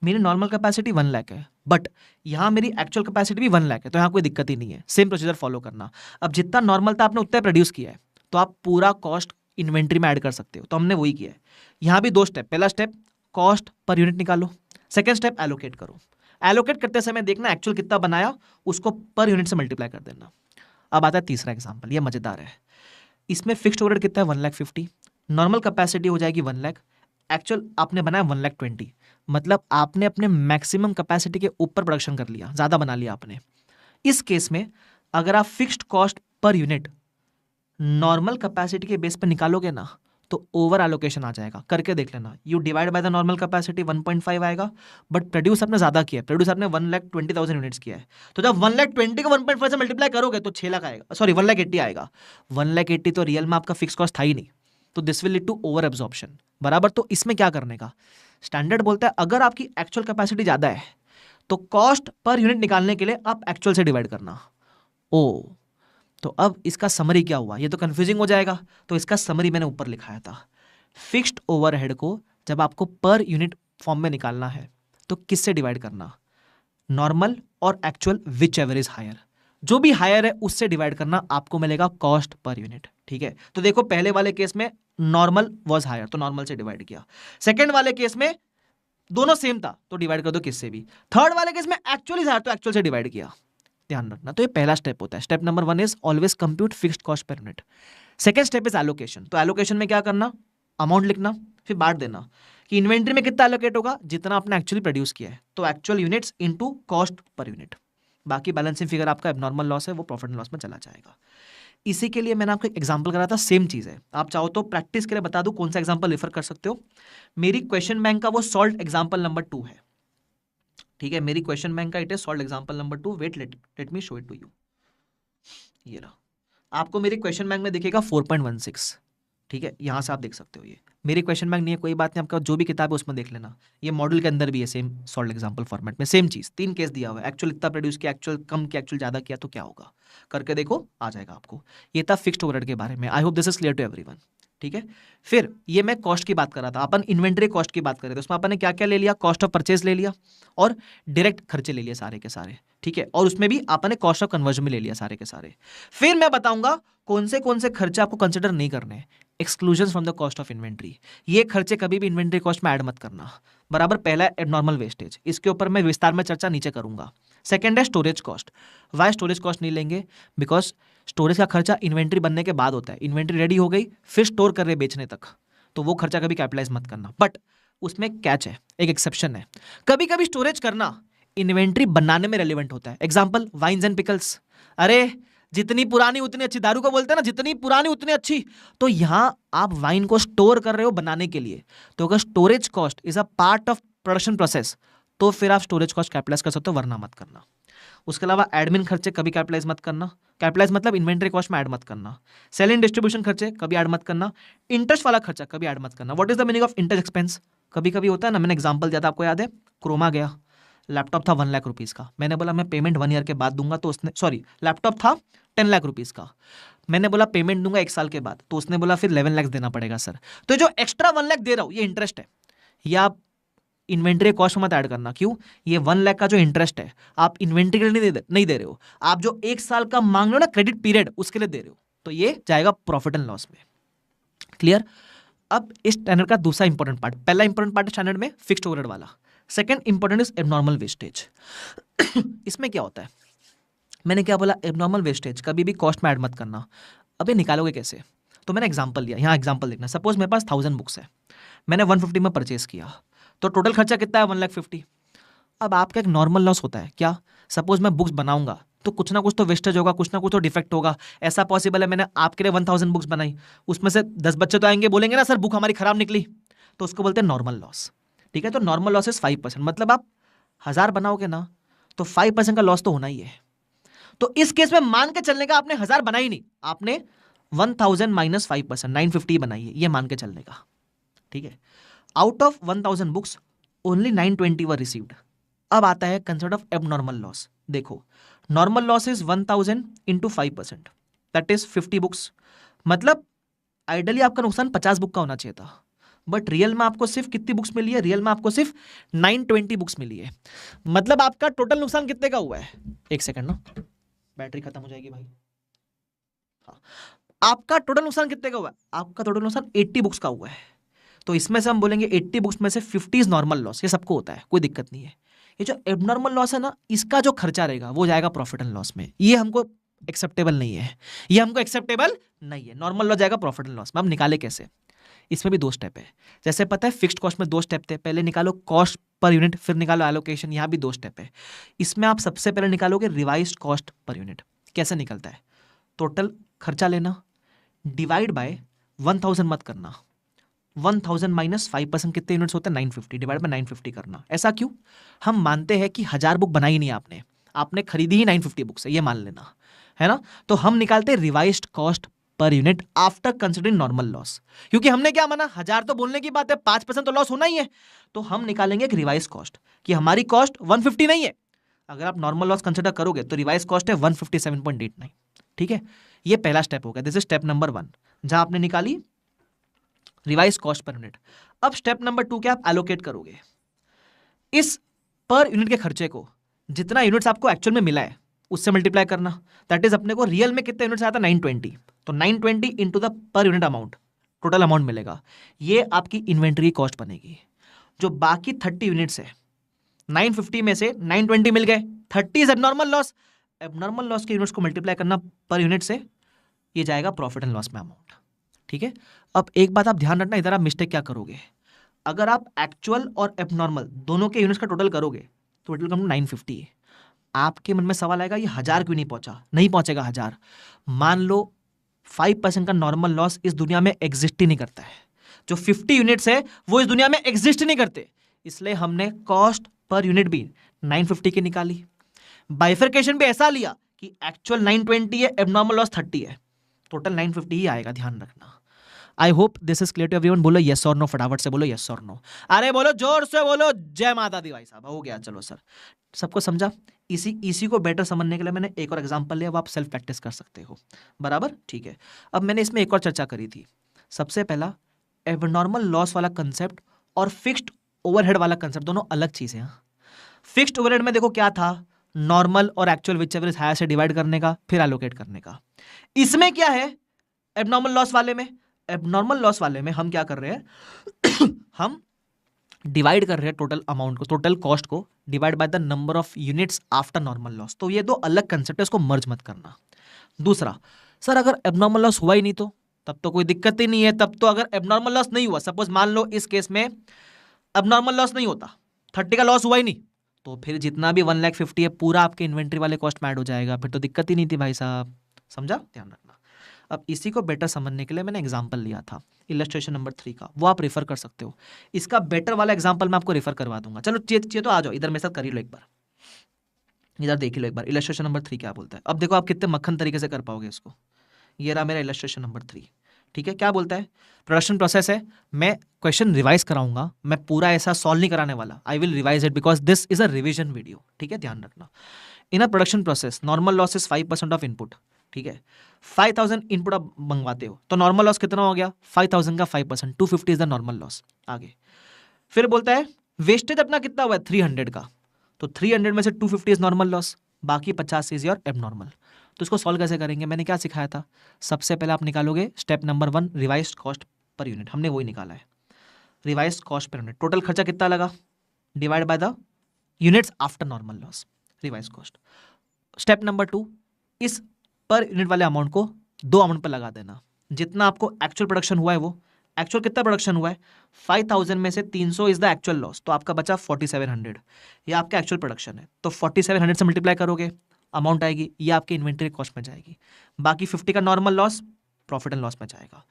मेरी नॉर्मल कैपेसिटी 1 लाख है, बट यहाँ मेरी एक्चुअल कैपेसिटी भी 1 लाख है, तो यहाँ कोई दिक्कत ही नहीं है, सेम प्रोसीजर फॉलो करना। अब जितना नॉर्मल था आपने उतना प्रोड्यूस किया है, तो आप पूरा कॉस्ट इन्वेंट्री में ऐड कर सकते हो, तो हमने वही किया है। यहाँ भी 2 स्टेप, पहला स्टेप कॉस्ट पर यूनिट निकालो, सेकेंड स्टेप एलोकेट करो। एलोकेट करते समय देखना एक्चुअल कितना बनाया, उसको पर यूनिट से मल्टीप्लाई कर देना। अब आता है तीसरा एग्जांपल, ये मजेदार है। इसमें फिक्स्ड ओवरहेड कितना है 1,50,000, नॉर्मल कैपेसिटी हो जाएगी 1 लाख, एक्चुअल आपने बनाया 1,20,000, मतलब आपने अपने मैक्सिमम कैपेसिटी के ऊपर प्रोडक्शन कर लिया, ज्यादा बना लिया आपने। इस केस में अगर आप fixed cost per unit normal capacity के बेस पर निकालोगे ना, तो ओवर एलोकेशन आ जाएगा। करके देख लेना, you divide by the normal capacity 1.5 आएगा, बट प्रोड्यूस आपने ज्यादा किया है, प्रोड्यूस आपने 1,20,000 यूनिट्स किया है, तो जब 1,20,000 को 1.5 से मल्टीप्लाई करोगे तो 6 लाख आएगा, सॉरी 1,80,000 आएगा। 1,80,000 तो रियल में आपका फिक्स कॉस्ट था ही नहीं, तो this will lead to over absorption, बराबर। तो इसमें क्या करने का, स्टैंडर्ड बोलता है अगर आपकी एक्चुअल कैपेसिटी ज्यादा है तो कॉस्ट पर यूनिट निकालने के लिए आप एक्चुअल से डिवाइड करना। ओ, तो अब इसका समरी क्या हुआ, ये तो कंफ्यूजिंग हो जाएगा, तो इसका समरी मैंने ऊपर लिखाया था। फिक्स्ड ओवरहेड को जब आपको पर यूनिट फॉर्म में निकालना है तो किससे डिवाइड करना, नॉर्मल और actual whichever is higher, जो भी हायर है उससे डिवाइड करना, आपको मिलेगा कॉस्ट पर यूनिट। ठीक है, तो देखो पहले वाले केस में नॉर्मल वाज हायर तो नॉर्मल से डिवाइड किया, सेकेंड वाले केस में दोनों सेम था तो डिवाइड कर दो किससे भी, थर्ड वाले केस में एक्चुअल इज हायर तो एक्चुअल से डिवाइड किया। ध्यान रखना, तो ये पहला स्टेप होता है। Step number 1 is always compute fixed cost per unit. Second step is allocation, तो एलोकेशन में क्या करना, अमाउंट लिखना, फिर बांट देना कि इन्वेंट्री में कितना एलोकेट होगा, जितना आपने एक्चुअली प्रोड्यूस किया है, तो actual units into cost per unit, बाकी बैलेंसिंग फिगर आपका एबनॉर्मल लॉस है वो प्रॉफिट एंड लॉस में चला जाएगा। इसी के लिए मैंने आपको एक एग्जांपल कराया था, सेम चीज है। आप चाहो तो प्रैक्टिस के लिए बता दूं कौन सा एग्जांपल रेफर कर सकते हो, मेरी क्वेश्चन बैंक का वो सॉल्व एग्जांपल नंबर 2 है। ठीक है, मेरी क्वेश्चन बैंक का it is solve example number 2, wait let me show it to you. ये रहा, आपको मेरी क्वेश्चन बैंक में दिखेगा 4.16। ठीक है, यहां से आप देख सकते हो, ये मेरी क्वेश्चन बैंक नहीं है, कोई बात नहीं, आपका जो भी किताब है उसमें देख लेना, ये मॉडल के अंदर भी है, सेम सॉल्व एग्जांपल फॉर्मेट में, सेम चीज, 3 केस दिया हुआ है, एक्चुअल इतना प्रोड्यूस किया, एक्चुअल कम किया, एक्चुअल ज्यादा किया, तो क्या होगा, करके देखो, आ जाएगा आपको। ये था फिक्स्ड ओवरहेड के बारे में, I hope this is clear to everyone. ठीक है, फिर ये मैं कॉस्ट की बात कर रहा था, अपन इन्वेंटरी कॉस्ट की बात कर रहे थे, उसमें अपन ने क्या क्या ले लिया, कॉस्ट ऑफ परचेज ले लिया और डायरेक्ट खर्चे ले लिए सारे के सारे। ठीक है, और उसमें भी अपन ने कॉस्ट ऑफ कन्वर्जन में ले लिया सारे के सारे। फिर मैं बताऊंगा कौन से खर्चे आपको कंसिडर नहीं करने, exclusion from the cost of inventory, ये खर्चे कभी भी इन्वेंट्री कॉस्ट में ऐड मत करना, बराबर। पहला एबनॉर्मल वेस्टेज, इसके ऊपर मैं विस्तार में चर्चा नीचे करूंगा। सेकंड है storage cost, why storage cost नहीं लेंगे, बिकॉज स्टोरेज का खर्चा इन्वेंट्री बनने के बाद होता है, इन्वेंट्री रेडी हो गई फिर स्टोर कर रहे बेचने तक, तो वो खर्चा कभी कैपिटलाइज मत करना। बट उसमें कैच है, एक एक्सेप्शन है, कभी कभी स्टोरेज करना इन्वेंट्री बनाने में रेलिवेंट होता है। एग्जाम्पल वाइन्स एंड पिकल्स, अरे जितनी पुरानी उतनी अच्छी, दारू को बोलते हैं ना जितनी पुरानी उतनी अच्छी, तो यहां आप वाइन को स्टोर कर रहे हो बनाने के लिए, तो अगर storage cost is a part of production process तो फिर आप स्टोरेज कॉस्ट कैपिटलाइज कर सकते हो, वरना मत करना। उसके अलावा एडमिन खर्चे कभी कैपिटलाइज मत करना, कैपिटलाइज मतलब इन्वेंट्री कॉस्ट में ऐड मत करना। सेलिंग डिस्ट्रीब्यूशन खर्चे कभी ऐड मत करना, इंटरेस्ट वाला खर्चा कभी ऐड मत करना। What is the meaning of interest expense, कभी कभी होता है ना, मैंने एग्जांपल दिया था आपको याद है, क्रोमा गया, लैपटॉप था 1 लाख रुपीज का, मैंने बोला मैं पेमेंट 1 ईयर के बाद दूंगा, तो उसने, सॉरी लैपटॉप था 10 लाख रुपीज का, मैंने बोला पेमेंट दूंगा 1 साल के बाद, तो उसने बोला फिर 11 लाख देना पड़ेगा सर। तो जो एक्स्ट्रा 1 लाख दे रहा हूं ये इंटरेस्ट है, या आप इन्वेंट्री कॉस्ट में मत ऐड करना। क्यों, ये 1 लाख का जो इंटरेस्ट है आप इन्वेंट्री के लिए नहीं दे रहे हो, आप जो 1 साल का मांग रहे हो ना क्रेडिट पीरियड, उसके लिए दे रहे हो, तो ये जाएगा प्रॉफिट एंड लॉस में। क्लियर। अब इस स्टैंडर्ड का दूसरा इंपॉर्टेंट पार्ट, पहला इंपॉर्टेंट पार्ट है स्टैंडर्ड में फिक्स्ड ओवरहेड वाला, second important is abnormal wastage. इसमें क्या होता है, मैंने क्या बोला, एबनॉर्मल वेस्टेज कभी भी कॉस्ट में ऐड मत करना। अब ये निकालोगे कैसे, तो मैंने एग्जांपल लिया, यहाँ एग्जांपल देखना, सपोज मेरे पास 1000 बुक्स है, मैंने 150 में परचेस किया, तो टोटल खर्चा कितना है 1,50,000, अब आपका एक नॉर्मल लॉस होता है क्या, सपोज मैं बुक्स बनाऊंगा तो कुछ ना कुछ तो वेस्टेज होगा, कुछ ना कुछ तो डिफेक्ट होगा। ऐसा पॉसिबल है मैंने आपके लिए 1000 बुक्स बनाई, उसमें से 10 बच्चे तो आएंगे बोलेंगे ना सर बुक हमारी खराब निकली, तो उसको बोलते हैं नॉर्मल लॉस। ठीक है, तो नॉर्मल लॉस इज 5%, मतलब आप 1000 बनाओगे ना तो 5% का लॉस तो होना ही है। तो इस केस में मान के चलने का आपने 1000 बनाई नहीं, आपने 1000 माइनस 5% 950 बनाई है, ये मान के चलने का। ठीक है, out of 1000 books only 920 were received. अब आता है कंसेप्ट ऑफ एबनॉर्मल लॉस। देखो, normal loss is 1000 into 5%, that is 50 books. मतलब आइडियली आपका नुकसान 50 बुक का होना चाहिए था, बट रियल में आपको सिर्फ कितनी बुक्स मिली है, रियल में आपको सिर्फ 920 बुक्स मिली है। मतलब आपका टोटल नुकसान कितने का हुआ है, एक सेकंड ना, बैटरी खत्म हो जाएगी भाई। हाँ, आपका टोटल नुकसान कितने का हुआ है, आपका टोटल नुकसान 80 बुक्स का हुआ है। तो इसमें से हम बोलेंगे 80 बुक्स में से 50 इज नॉर्मल लॉस, ये सबको होता है, कोई दिक्कत नहीं है। ये जो एबनॉर्मल लॉस है ना, इसका जो खर्चा रहेगा वो जाएगा प्रॉफिट एंड लॉस में, ये हमको एक्सेप्टेबल नहीं है, ये हमको एक्सेप्टेबल नहीं है। नॉर्मल लॉस जाएगा प्रॉफिट एंड लॉस में। हम निकाले कैसे, इसमें भी 2 स्टेप है। जैसे पता है फिक्स्ड कॉस्ट में 2 स्टेप थे, पहले निकालो कॉस्ट पर यूनिट, फिर निकालो एलोकेशन, यहाँ भी 2 स्टेप है। इसमें आप सबसे पहले निकालोगे रिवाइज्ड कॉस्ट पर यूनिट। कैसे निकलता है, टोटल खर्चा लेना डिवाइड बाय 1000 मत करना, 1000 माइनस 5% कितने यूनिट्स होते हैं, 950 डिवाइड बाय 950 करना। ऐसा क्यों, हम मानते हैं कि 1000 बुक बनाई नहीं आपने, आपने खरीदी ही 950 बुक्स है, ये मान लेना है ना। तो हम निकालते हैं revised cost per unit after considering normal loss, क्योंकि हमने क्या माना 1000 तो बोलने की बात है, 5% तो लॉस होना ही है। तो हम निकालेंगे एक रिवाइज कॉस्ट कि हमारी कॉस्ट 150 नहीं है, अगर आप नॉर्मल लॉस कंसिडर करोगे तो रिवाइज कॉस्ट है 157.89। ठीक है, ये पहला स्टेप हो गया, दिस इज स्टेप नंबर 1 जहां आपने निकाली रिवाइज कॉस्ट पर यूनिट। अब स्टेप नंबर 2 क्या, आप एलोकेट करोगे इस पर यूनिट के खर्चे को, जितना यूनिट्स आपको एक्चुअल में मिला है उससे मल्टीप्लाई करना। दैट इज अपने को रियल में कितने यूनिट्स आया था, 920, तो 920 into the per unit amount, total amount मिलेगा। ये आपकी इन्वेंट्री कॉस्ट बनेगी। जो बाकी 30 यूनिट्स है, 950 में से 920 मिल गए, 30 is abnormal loss. Abnormal loss के यूनिट्स को मल्टीप्लाई करना पर यूनिट से, ये जाएगा प्रॉफिट एंड लॉस में अमाउंट। ठीक है, अब एक बात आप ध्यान रखना, इधर आप मिस्टेक क्या करोगे, अगर आप एक्चुअल और एबनॉर्मल दोनों के यूनिट्स का टोटल करोगे तो इट विल कम टू 950 है। आपके मन में सवाल आएगा ये 1000 क्यों नहीं पहुंचा, नहीं पहुंचेगा 1000। मान लो 5% का नॉर्मल लॉस इस दुनिया में एग्जिस्ट ही नहीं करता है, जो 50 यूनिट्स है वो इस दुनिया में एग्जिस्ट नहीं करते, इसलिए हमने कॉस्ट पर यूनिट भी 950 की निकाली। बाइफरकेशन भी ऐसा लिया कि एक्चुअल 920 है, एबनॉर्मल लॉस 30 है, टोटल 950 ही आएगा, ध्यान रखना। I hope this is clear to everyone. बोलो यस और नो, फटाफट से बोलो यस और नो। अरे बोलो जोर से बोलो, जय माता दी भाई साहब, हो गया। चलो सर, सबको समझा। इसी को बेटर समझने के लिए मैंने एक और एग्जांपल लिया, अब आप सेल्फ प्रैक्टिस कर सकते हो, बराबर। ठीक है, अब मैंने इसमें एक और चर्चा करी थी। सबसे पहला एबनॉर्मल लॉस वाला कंसेप्ट और फिक्स्ड ओवरहेड वाला कंसेप्ट, दोनों अलग चीजें हैं। फिक्स्ड ओवरहेड में देखो क्या था, नॉर्मल और एक्चुअल व्हिचएवर इज हायर से डिवाइड करने का, फिर एलोकेट करने का। इसमें क्या है, एबनॉर्मल लॉस वाले में, एबनॉर्मल लॉस वाले में हम क्या कर रहे हैं हम डिवाइड कर रहे हैं टोटल अमाउंट को, टोटल कॉस्ट को divide by the number of units after normal loss. तो ये 2 अलग कंसेप्ट है, इसको मर्ज मत करना। दूसरा, सर अगर एबनॉर्मल लॉस हुआ ही नहीं तो तब तो कोई दिक्कत ही नहीं है, तब तो अगर एबनॉर्मल लॉस नहीं हुआ, सपोज मान लो इस केस में एबनॉर्मल लॉस नहीं होता, 30 का लॉस हुआ ही नहीं, तो फिर जितना भी 1,50,000 है पूरा आपके इन्वेंट्री वाले कॉस्ट में ऐड हो जाएगा, फिर तो दिक्कत ही नहीं थी भाई साहब। समझा, ध्यान रखना। अब इसी को बेटर समझने के लिए मैंने एग्जांपल लिया था इलस्ट्रेशन नंबर 3 का, वो आप रेफर कर सकते हो। इसका बेटर वाला एग्जांपल मैं आपको रेफर करवा दूंगा। चलो चाहिए तो आ जाओ इधर, मेरे साथ कर ही लो एक बार, इधर देख लो एक बार इलस्ट्रेशन नंबर 3 क्या बोलता है। अब देखो आप कितने मक्खन तरीके से कर पाओगे इसको। ये रहा मेरा इलस्ट्रेशन नंबर 3। ठीक है, क्या बोलता है, प्रोडक्शन प्रोसेस है, मैं क्वेश्चन रिवाइज कराऊंगा, मैं पूरा ऐसा सॉल्व नहीं कराने वाला, I will revise it because this is a revision video. ठीक है, ध्यान रखना। In a production process normal loss is 5% of input. ठीक है, 5000 इनपुट आप मंगवाते हो तो नॉर्मल लॉस कितना हो गया, 5000 का 5%, 250 इज द नॉर्मल लॉस। आगे फिर बोलता है वेस्टेज अपना कितना हुआ है 300 का, तो 300 में से 250 इज नॉर्मल लॉस, बाकी 50 इज योर एबनॉर्मल। तो इसको सॉल्व कैसे करेंगे, मैंने क्या सिखाया था, सबसे पहले आप निकालोगे step number 1 revised cost per unit, हमने वही निकाला है। Revised cost per unit, total खर्चा कितना लगा, divide by the units after normal loss, revised cost. Step number 2, इस पर यूनिट वाले अमाउंट को 2 अमाउंट पर लगा देना, जितना आपको एक्चुअल प्रोडक्शन हुआ है वो, एक्चुअल कितना प्रोडक्शन हुआ है 5000 में से 300 इज द एक्चुअल लॉस, तो आपका बचा 4700, ये आपका एक्चुअल प्रोडक्शन है। तो 4700 से मल्टीप्लाई करोगे, अमाउंट आएगी, ये आपकी इन्वेंट्री कॉस्ट में जाएगी। बाकी 50 का normal loss profit and loss में जाएगा।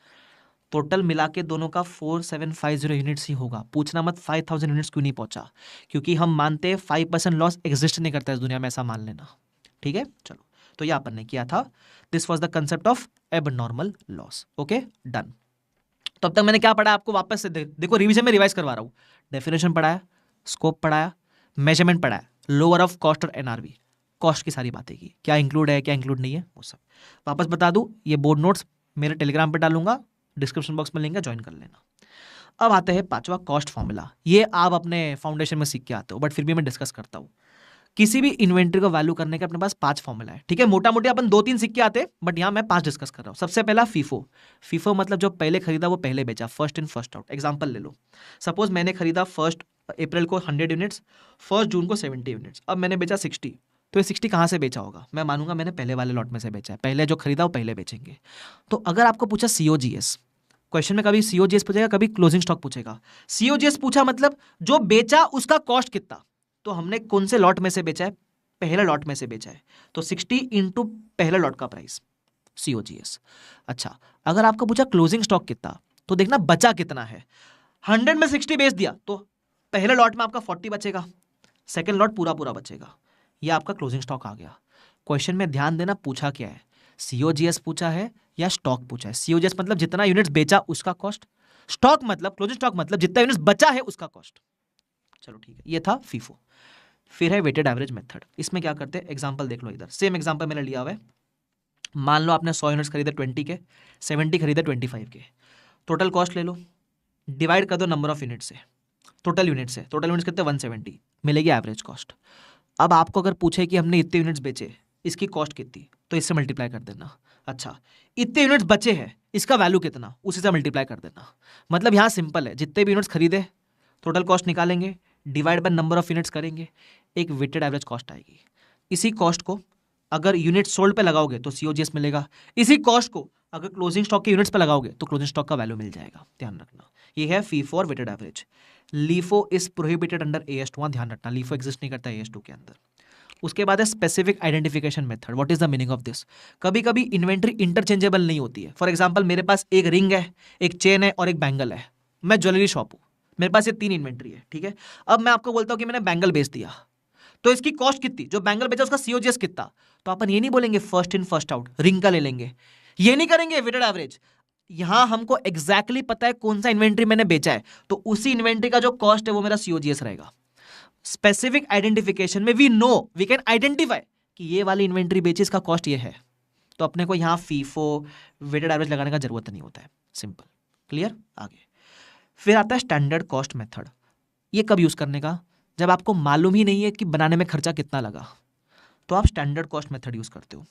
टोटल मिला के दोनों का 4750 यूनिट्स ही होगा। पूछना मत 5000 यूनिट्स क्यों नहीं पहुंचा, क्योंकि हम मानते हैं 5% लॉस एग्जिस्ट नहीं करता इस दुनिया में, ऐसा मान लेना। ठीक है, चलो, तो ये अपन ने किया था। This was the concept of एब नॉर्मल लॉस। Okay, done. तो अब तक मैंने क्या पढ़ा आपको, वापस से देखो, रिवीजन में रिवाइज करवा रहा हूँ। डेफिनेशन पढ़ाया, स्कोप पढ़ाया, मेजरमेंट पढ़ाया, लोअर ऑफ कॉस्ट और एनआरवी, कॉस्ट की सारी बातें की, क्या इंक्लूड है क्या इंक्लूड नहीं है वो सब। वापस बता दूं, ये बोर्ड नोट्स मेरे टेलीग्राम पे डालूंगा, डिस्क्रिप्शन बॉक्स में लिंक है, ज्वाइन कर लेना। अब आते हैं पांचवा, कॉस्ट फॉर्मूला। ये आप अपने फाउंडेशन में सीख के आते हो, बट फिर भी मैं डिस्कस करता हूँ। किसी भी इन्वेंट्री को वैल्यू करने के अपने पास 5 फॉर्मूला है। ठीक है, मोटा मोटी अपन 2-3 सीख के आते, बट यहाँ मैं 5 डिस्कस कर रहा हूँ। सबसे पहला फीफो। फीफो मतलब जो पहले खरीदा वो पहले बेचा, first in first out. Example ले लो, सपोज मैंने खरीदा 1 अप्रैल को 100 यूनिट्स, 1 जून को 70 यूनिट्स, अब मैंने बेचा 60, तो ये 60 कहाँ से बेचा होगा? मैं मानूंगा मैंने पहले वाले लॉट में से बेचा है, पहले जो खरीदा वो पहले बेचेंगे। तो अगर आपको पूछा COGS, क्वेश्चन में कभी COGS पूछेगा, कभी क्लोजिंग स्टॉक पूछेगा। COGS पूछा मतलब जो बेचा उसका कॉस्ट कितना, तो हमने कौन से लॉट में से बेचा है? पहले लॉट में से बेचा है, तो 60 इंटू पहले लॉट का प्राइस, COGS। अच्छा, अगर आपको पूछा क्लोजिंग स्टॉक कितना, तो देखना बचा कितना है। 100 में 60 बेच दिया तो पहले लॉट में आपका 40 बचेगा, सेकेंड लॉट पूरा पूरा बचेगा, यह आपका क्लोजिंग स्टॉक आ गया। क्वेश्चन में ध्यान देना, पूछा क्या है, COGS पूछा है या स्टॉक पूछा है। COGS मतलब जितना यूनिट्स बेचा उसका कॉस्ट, स्टॉक मतलब क्लोजिंग स्टॉक मतलब जितना यूनिट्स बचा है उसका कॉस्ट। चलो ठीक है, ये था फीफो। फिर है वेटेड एवरेज मेथड। इसमें क्या करते हैं, एग्जांपल देख लो इधर, सेम एग्जांपल मैंने लिया हुआ है। मान लो आपने 100 यूनिट्स खरीदे 20 के, 70 खरीदे 25 के, टोटल कॉस्ट ले लो, डिवाइड कर दो नंबर ऑफ यूनिट से, टोटल यूनिट्स है, टोटल यूनिट्स कितने 170, मिलेगी एवरेज कॉस्ट। अब आपको अगर पूछे कि हमने इतने यूनिट्स बेचे, इसकी कॉस्ट कितनी, तो इससे मल्टीप्लाई कर देना। अच्छा, इतने यूनिट्स बचे हैं, इसका वैल्यू कितना, उसी से मल्टीप्लाई कर देना। मतलब यहाँ सिंपल है, जितने भी यूनिट्स खरीदे टोटल कॉस्ट निकालेंगे, divide by number of units करेंगे, एक वेटेड एवरेज कॉस्ट आएगी। इसी कॉस्ट को अगर यूनिट सोल्ड पे लगाओगे तो COGS मिलेगा, इसी कॉस्ट को अगर क्लोजिंग स्टॉक के यूनिट्स पे लगाओगे तो क्लोजिंग स्टॉक का वैल्यू मिल जाएगा। ध्यान रखना, ये है फीफो और weighted average. LIFO is prohibited under AS2, ध्यान रखना, लीफो एग्जिस्ट नहीं करता AS2 के अंदर। उसके बाद है specific identification method. What is the meaning of this? कभी कभी इन्वेंट्री इंटरचेंजेबल नहीं होती है। फॉर एग्जांपल, मेरे पास एक रिंग है, एक चेन है और एक बैंगल है, मैं ज्वेलरी शॉप हूँ, मेरे पास ये 3 इन्वेंट्री है। ठीक है, अब मैं आपको बोलता हूँ कि मैंने बैंगल बेच दिया, तो इसकी कॉस्ट कितनी, जो बैंगल बेचा उसका COGS कितना, तो अपन ये नहीं बोलेंगे first in first out, ring का ले लेंगे, ये नहीं करेंगे वेटेड एवरेज। यहां हमको एग्जैक्टली पता है कौन सा इन्वेंट्री मैंने बेचा है, तो उसी इन्वेंट्री का जो कॉस्ट है वो मेरा COGS रहेगा। स्पेसिफिक आइडेंटिफिकेशन में वी कैन आइडेंटिफाई कि ये वाली इन्वेंट्री बेची, इसका कॉस्ट ये है, तो अपने को यहां फीफो वेटेड एवरेज लगाने का जरूरत नहीं होता है। Simple, clear. आगे फिर आता है स्टैंडर्ड कॉस्ट मेथड। ये कब यूज करने का, जब आपको मालूम ही नहीं है कि बनाने में खर्चा कितना लगा, तो आप स्टैंडर्ड कॉस्ट मेथड यूज करते हो।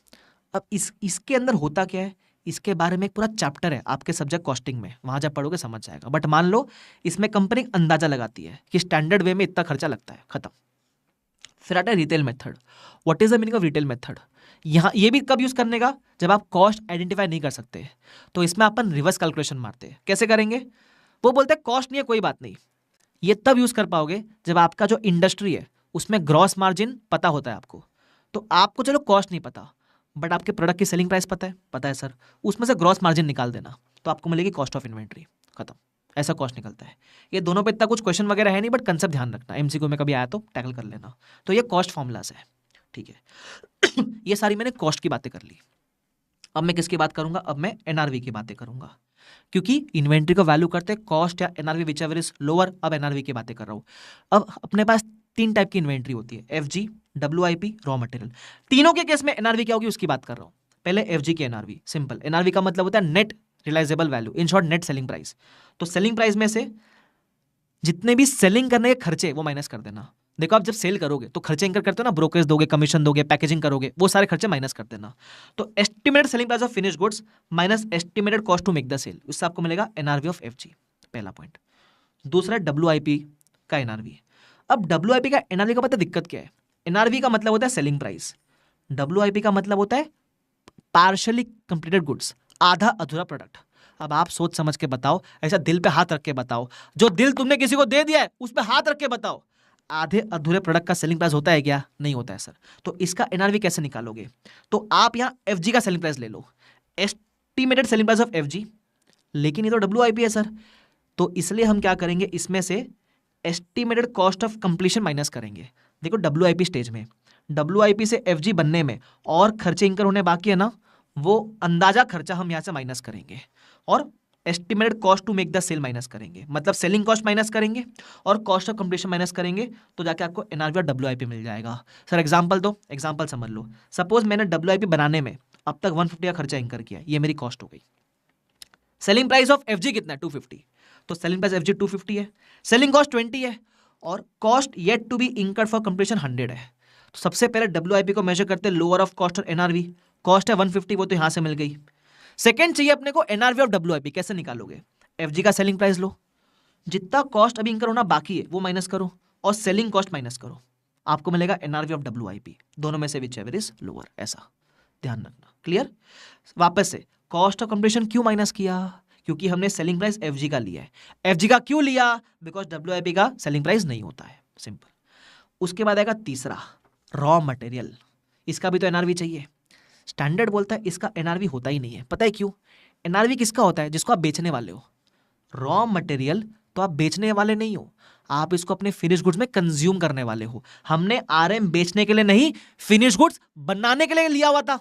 अब इसके अंदर होता क्या है, इसके बारे में एक पूरा चैप्टर है आपके सब्जेक्ट कॉस्टिंग में, वहां जब पढ़ोगे समझ जाएगा। बट मान लो इसमें कंपनी अंदाजा लगाती है कि स्टैंडर्ड वे में इतना खर्चा लगता है, खत्म। फिर आता है retail method. What is the meaning of retail method? यहाँ ये भी कब यूज करने का, जब आप कॉस्ट आइडेंटिफाई नहीं कर सकते, तो इसमें अपन रिवर्स कैलकुलेशन मारते हैं। कैसे करेंगे? वो बोलते हैं कॉस्ट नहीं है कोई बात नहीं, ये तब यूज कर पाओगे जब आपका जो इंडस्ट्री है उसमें ग्रॉस मार्जिन पता होता है आपको। तो आपको चलो कॉस्ट नहीं पता, बट आपके प्रोडक्ट की सेलिंग प्राइस पता है सर, उसमें से ग्रॉस मार्जिन निकाल देना, तो आपको मिलेगी कॉस्ट ऑफ इन्वेंट्री, खत्म। ऐसा कॉस्ट निकलता है। ये दोनों पे इतना कुछ क्वेश्चन वगैरह है नहीं, बट कंसेप्ट ध्यान रखना, MCQ में कभी आया तो टैकल कर लेना। तो ये कॉस्ट फॉर्मूलाज है, ठीक है। ये सारी मैंने कॉस्ट की बातें कर ली। अब मैं किसकी बात करूंगा, अब मैं NRV की बातें करूंगा, क्योंकि इन्वेंट्री को वैल्यू करते हैं कॉस्ट या NRV which ever is lower. अब NRV की बातें कर रहा हूं। अब अपने पास 3 टाइप की इन्वेंट्री होती है, FG, WIP, रॉ मटेरियल। तीनों के केस में NRV क्या होगी उसकी बात कर रहा हूं। पहले FG की NRV, सिंपल। NRV का मतलब होता है net realisable value, in short net selling price. तो सेलिंग प्राइस में से जितने भी सेलिंग करने के खर्चे वो माइनस कर देना। देखो, आप जब सेल करोगे तो खर्चे इंकर करते हो ना, ब्रोकरेज दोगे, कमीशन दोगे, पैकेजिंग करोगे, वो सारे खर्चे माइनस कर देना। तो estimated selling price of finish goods minus estimated cost to make the sale, उससे आपको मिलेगा NRV ऑफ FG, पहला पॉइंट। दूसरा WIP का NRV। अब WIP का NRV का पता दिक्कत क्या है? NRV का मतलब होता है सेलिंग प्राइस, WIP का मतलब होता है पार्शियली कंप्लीटेड गुड्स, आधा अधूरा प्रोडक्ट। अब आप सोच समझ के बताओ, ऐसा दिल पे हाथ रख के बताओ, जो दिल तुमने किसी को दे दिया है उस पे हाथ रख के बताओ, आधे अधूरे प्रोडक्ट का सेलिंग प्राइस होता है क्या? नहीं होता है सर। तो इसका एनआरवी कैसे निकालोगे? तो आप यहाँ एफजी का सेलिंग प्राइस ले लो, estimated selling price of FG, लेकिन ये तो डब्ल्यूआईपी है सर, तो इसलिए हम क्या करेंगे, इसमें से estimated cost of completion minus करेंगे। देखो डब्ल्यूआईपी स्टेज में, डब्ल्यूआईपी से एफजी बनने में और खर्चे इंकर होने बाकी है ना, वो अंदाजा खर्चा हम यहाँ से माइनस करेंगे और estimated cost to make the sale minus करेंगे, मतलब सेलिंग कॉस्ट माइनस करेंगे और कॉस्ट ऑफ कंप्लीशन माइनस करेंगे, तो जाके आपको एनआरवी और डब्ल्यूआईपी मिल जाएगा। सर एग्जांपल दो, एग्जांपल समझ लो। सपोज मैंने डब्ल्यूआईपी बनाने में अब तक 150 का खर्चा इंकर किया, ये मेरी कॉस्ट हो गई। सेलिंग प्राइस ऑफ एफजी कितना है? 250, तो सेलिंग प्राइस एफजी 250 है, सेलिंग कॉस्ट 20 है और cost yet to be incurred for completion 100 है। तो सबसे पहले डब्ल्यूआईपी को मेजर करते हैं, लोअर ऑफ कॉस्ट और एनआरवी। कॉस्ट है 150, वो तो यहां से मिल गई। सेकंड चाहिए अपने को एनआरवी ऑफ डब्ल्यूआईपी, कैसे निकालोगे? एफजी का सेलिंग प्राइस लो, जितना कॉस्ट अभी इंकर होना बाकी है वो माइनस करो और सेलिंग कॉस्ट माइनस करो, आपको मिलेगा एनआरवी ऑफ डब्ल्यूआईपी, दोनों में से व्हिचएवर इज लोअर, ऐसा ध्यान रखना। क्लियर? वापस से, कॉस्ट ऑफ कंप्लीशन क्यों माइनस किया? क्योंकि हमने सेलिंग प्राइस एफजी का लिया है। एफजी का क्यों लिया? बिकॉज डब्ल्यूआईपी का सेलिंग प्राइस नहीं होता है, सिंपल। उसके बाद आएगा तीसरा, रॉ मटेरियल, इसका भी तो एनआरवी चाहिए। स्टैंडर्ड बोलता है इसका एनआरवी होता ही नहीं है, पता है क्यों? एनआरवी किसका होता है? जिसको आप बेचने वाले हो। रॉ मटेरियल तो आप बेचने वाले नहीं हो, आप इसको अपने फिनिश गुड्स में कंज्यूम करने वाले हो। हमने आरएम बेचने के लिए नहीं, फिनिश गुड्स बनाने के लिए लिया हुआ था,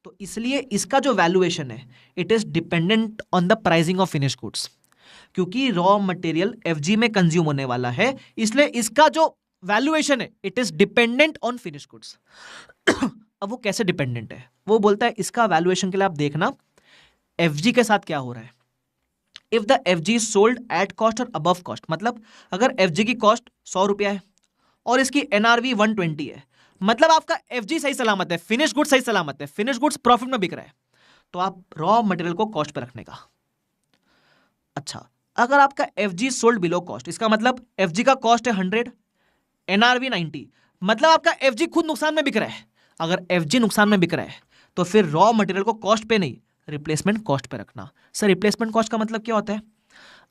तो इसलिए इसका जो वैल्यूएशन है it is dependent on the pricing of finish goods. क्योंकि रॉ मटेरियल एफजी में कंज्यूम होने वाला है, इसलिए इसका जो वैल्यूएशन है it is dependent on finish goods. अब वो कैसे डिपेंडेंट है? वो बोलता है इसका वैल्यूएशन के लिए आप देखना एफजी के साथ क्या हो रहा है। If the FG is sold at cost और अबव कॉस्ट, मतलब अगर एफजी की कॉस्ट 100 रुपया है और इसकी एनआरवी 120 है, मतलब आपका एफजी सही सलामत है, फिनिश गुड्स सही सलामत है, फिनिश गुड्स प्रॉफिट में बिक रहा है, तो आप रॉ मटेरियल को कॉस्ट पे रखने का। अच्छा, अगर आपका एफजी सोल्ड बिलो कॉस्ट, इसका मतलब एफजी का कॉस्ट है 100, एनआरवी 90, मतलब आपका एफजी खुद नुकसान में बिक रहा है। अगर एफजी नुकसान में बिक रहा है तो फिर रॉ मटेरियल को कॉस्ट पे नहीं, रिप्लेसमेंट कॉस्ट पे रखना। सर रिप्लेसमेंट कॉस्ट का मतलब क्या होता है?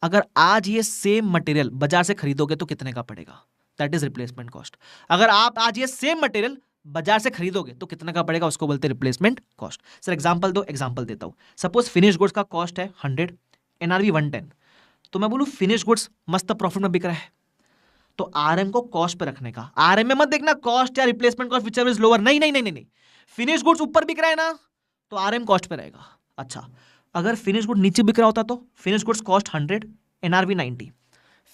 अगर आज ये सेम मटेरियल बाजार से खरीदोगे तो कितने का पड़ेगा, दैट इज रिप्लेसमेंट कॉस्ट। अगर आप आज ये सेम मटेरियल बाजार से खरीदोगे तो कितने का पड़ेगा, उसको बोलते हैं रिप्लेसमेंट कॉस्ट। सर एग्जांपल दो, एग्जांपल देता हूं। सपोज फिनिश गुड्स का कॉस्ट है 100, एनआरवी 110, तो मैं बोलूं फिनिश गुड्स मस्त प्रॉफिट में बिक रहा है, तो आरएम को कॉस्ट पे रखने का। आरएम में मत देखना कॉस्ट या replacement cost whichever is lower, नहीं नहीं नहीं नहीं, फिनिश गुड्स ऊपर बिक रहा है ना तो आरएम कॉस्ट पे रहेगा। अच्छा, अगर फिनिश गुड नीचे बिक रहा होता तो finish goods cost 100, NRV 90,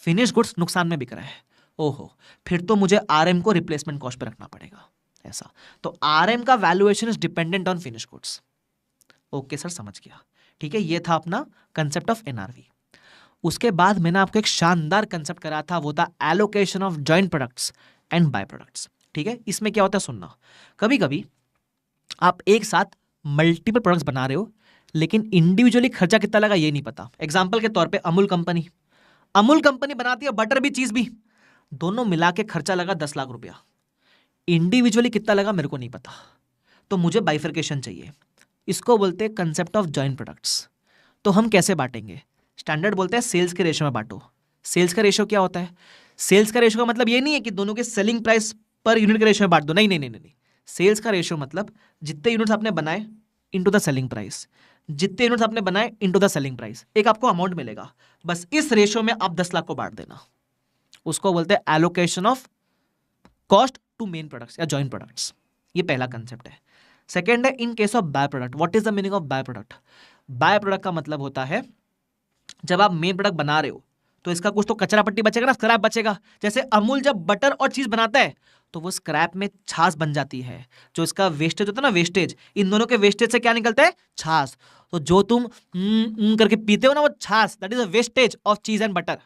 finish goods नुकसान में बिक रहा है, ओहो, फिर तो मुझे आरएम को रिप्लेसमेंट कॉस्ट पे रखना पड़ेगा, ऐसा। तो आरएम का valuation is dependent on finish goods. Okay sir, समझ गया। ठीक है, ये था अपना कंसेप्ट ऑफ एनआरवी। उसके बाद मैंने आपको एक शानदार कंसेप्ट करा था, वो था allocation of joint products and by products. ठीक है, इसमें क्या होता है सुनना, कभी कभी आप एक साथ मल्टीपल प्रोडक्ट्स बना रहे हो लेकिन इंडिविजुअली खर्चा कितना लगा ये नहीं पता। एग्जांपल के तौर पे अमूल कंपनी बनाती है बटर भी चीज भी, दोनों मिला के खर्चा लगा 10 लाख रुपया, इंडिविजुअली कितना लगा मेरे को नहीं पता, तो मुझे बाइफरकेशन चाहिए। इसको बोलते हैं कंसेप्ट ऑफ जॉइंट प्रोडक्ट्स। तो हम कैसे बांटेंगे? स्टैंडर्ड बोलते हैं सेल्स के रेशो में बांटो। सेल्स का रेशो क्या होता है? सेल्स का रेशो का मतलब ये नहीं है कि दोनों के सेलिंग प्राइस पर यूनिट के रेशो में बांट दो, नहीं नहीं नहीं नहीं। सेल्स का रेशो मतलब जितने यूनिट्स आपने बनाए इनटू द सेलिंग प्राइस, जितने यूनिट्स आपने बनाए इनटू द सेलिंग प्राइस, एक आपको अमाउंट मिलेगा, बस इस रेशो में आप 10 लाख को बांट देना। उसको बोलते हैं allocation of cost to main products या जॉइंट प्रोडक्ट्स। ये पहला कंसेप्ट है। सेकेंड है in case of by product. What is the meaning of by product? By product का मतलब होता है जब आप मेन प्रोडक्ट बना रहे हो तो इसका कुछ तो कचरा पट्टी बचेगा ना, स्क्रैप बचेगा। जैसे अमूल जब बटर और चीज बनाता है तो वो स्क्रैप में छाछ बन जाती है, जो इसका वेस्टेज होता है ना, वेस्टेज, इन दोनों के वेस्टेज से क्या निकलता है? छाछ। तो जो तुम करके पीते हो ना वो छाछ, that is a wastage of चीज एंड बटर।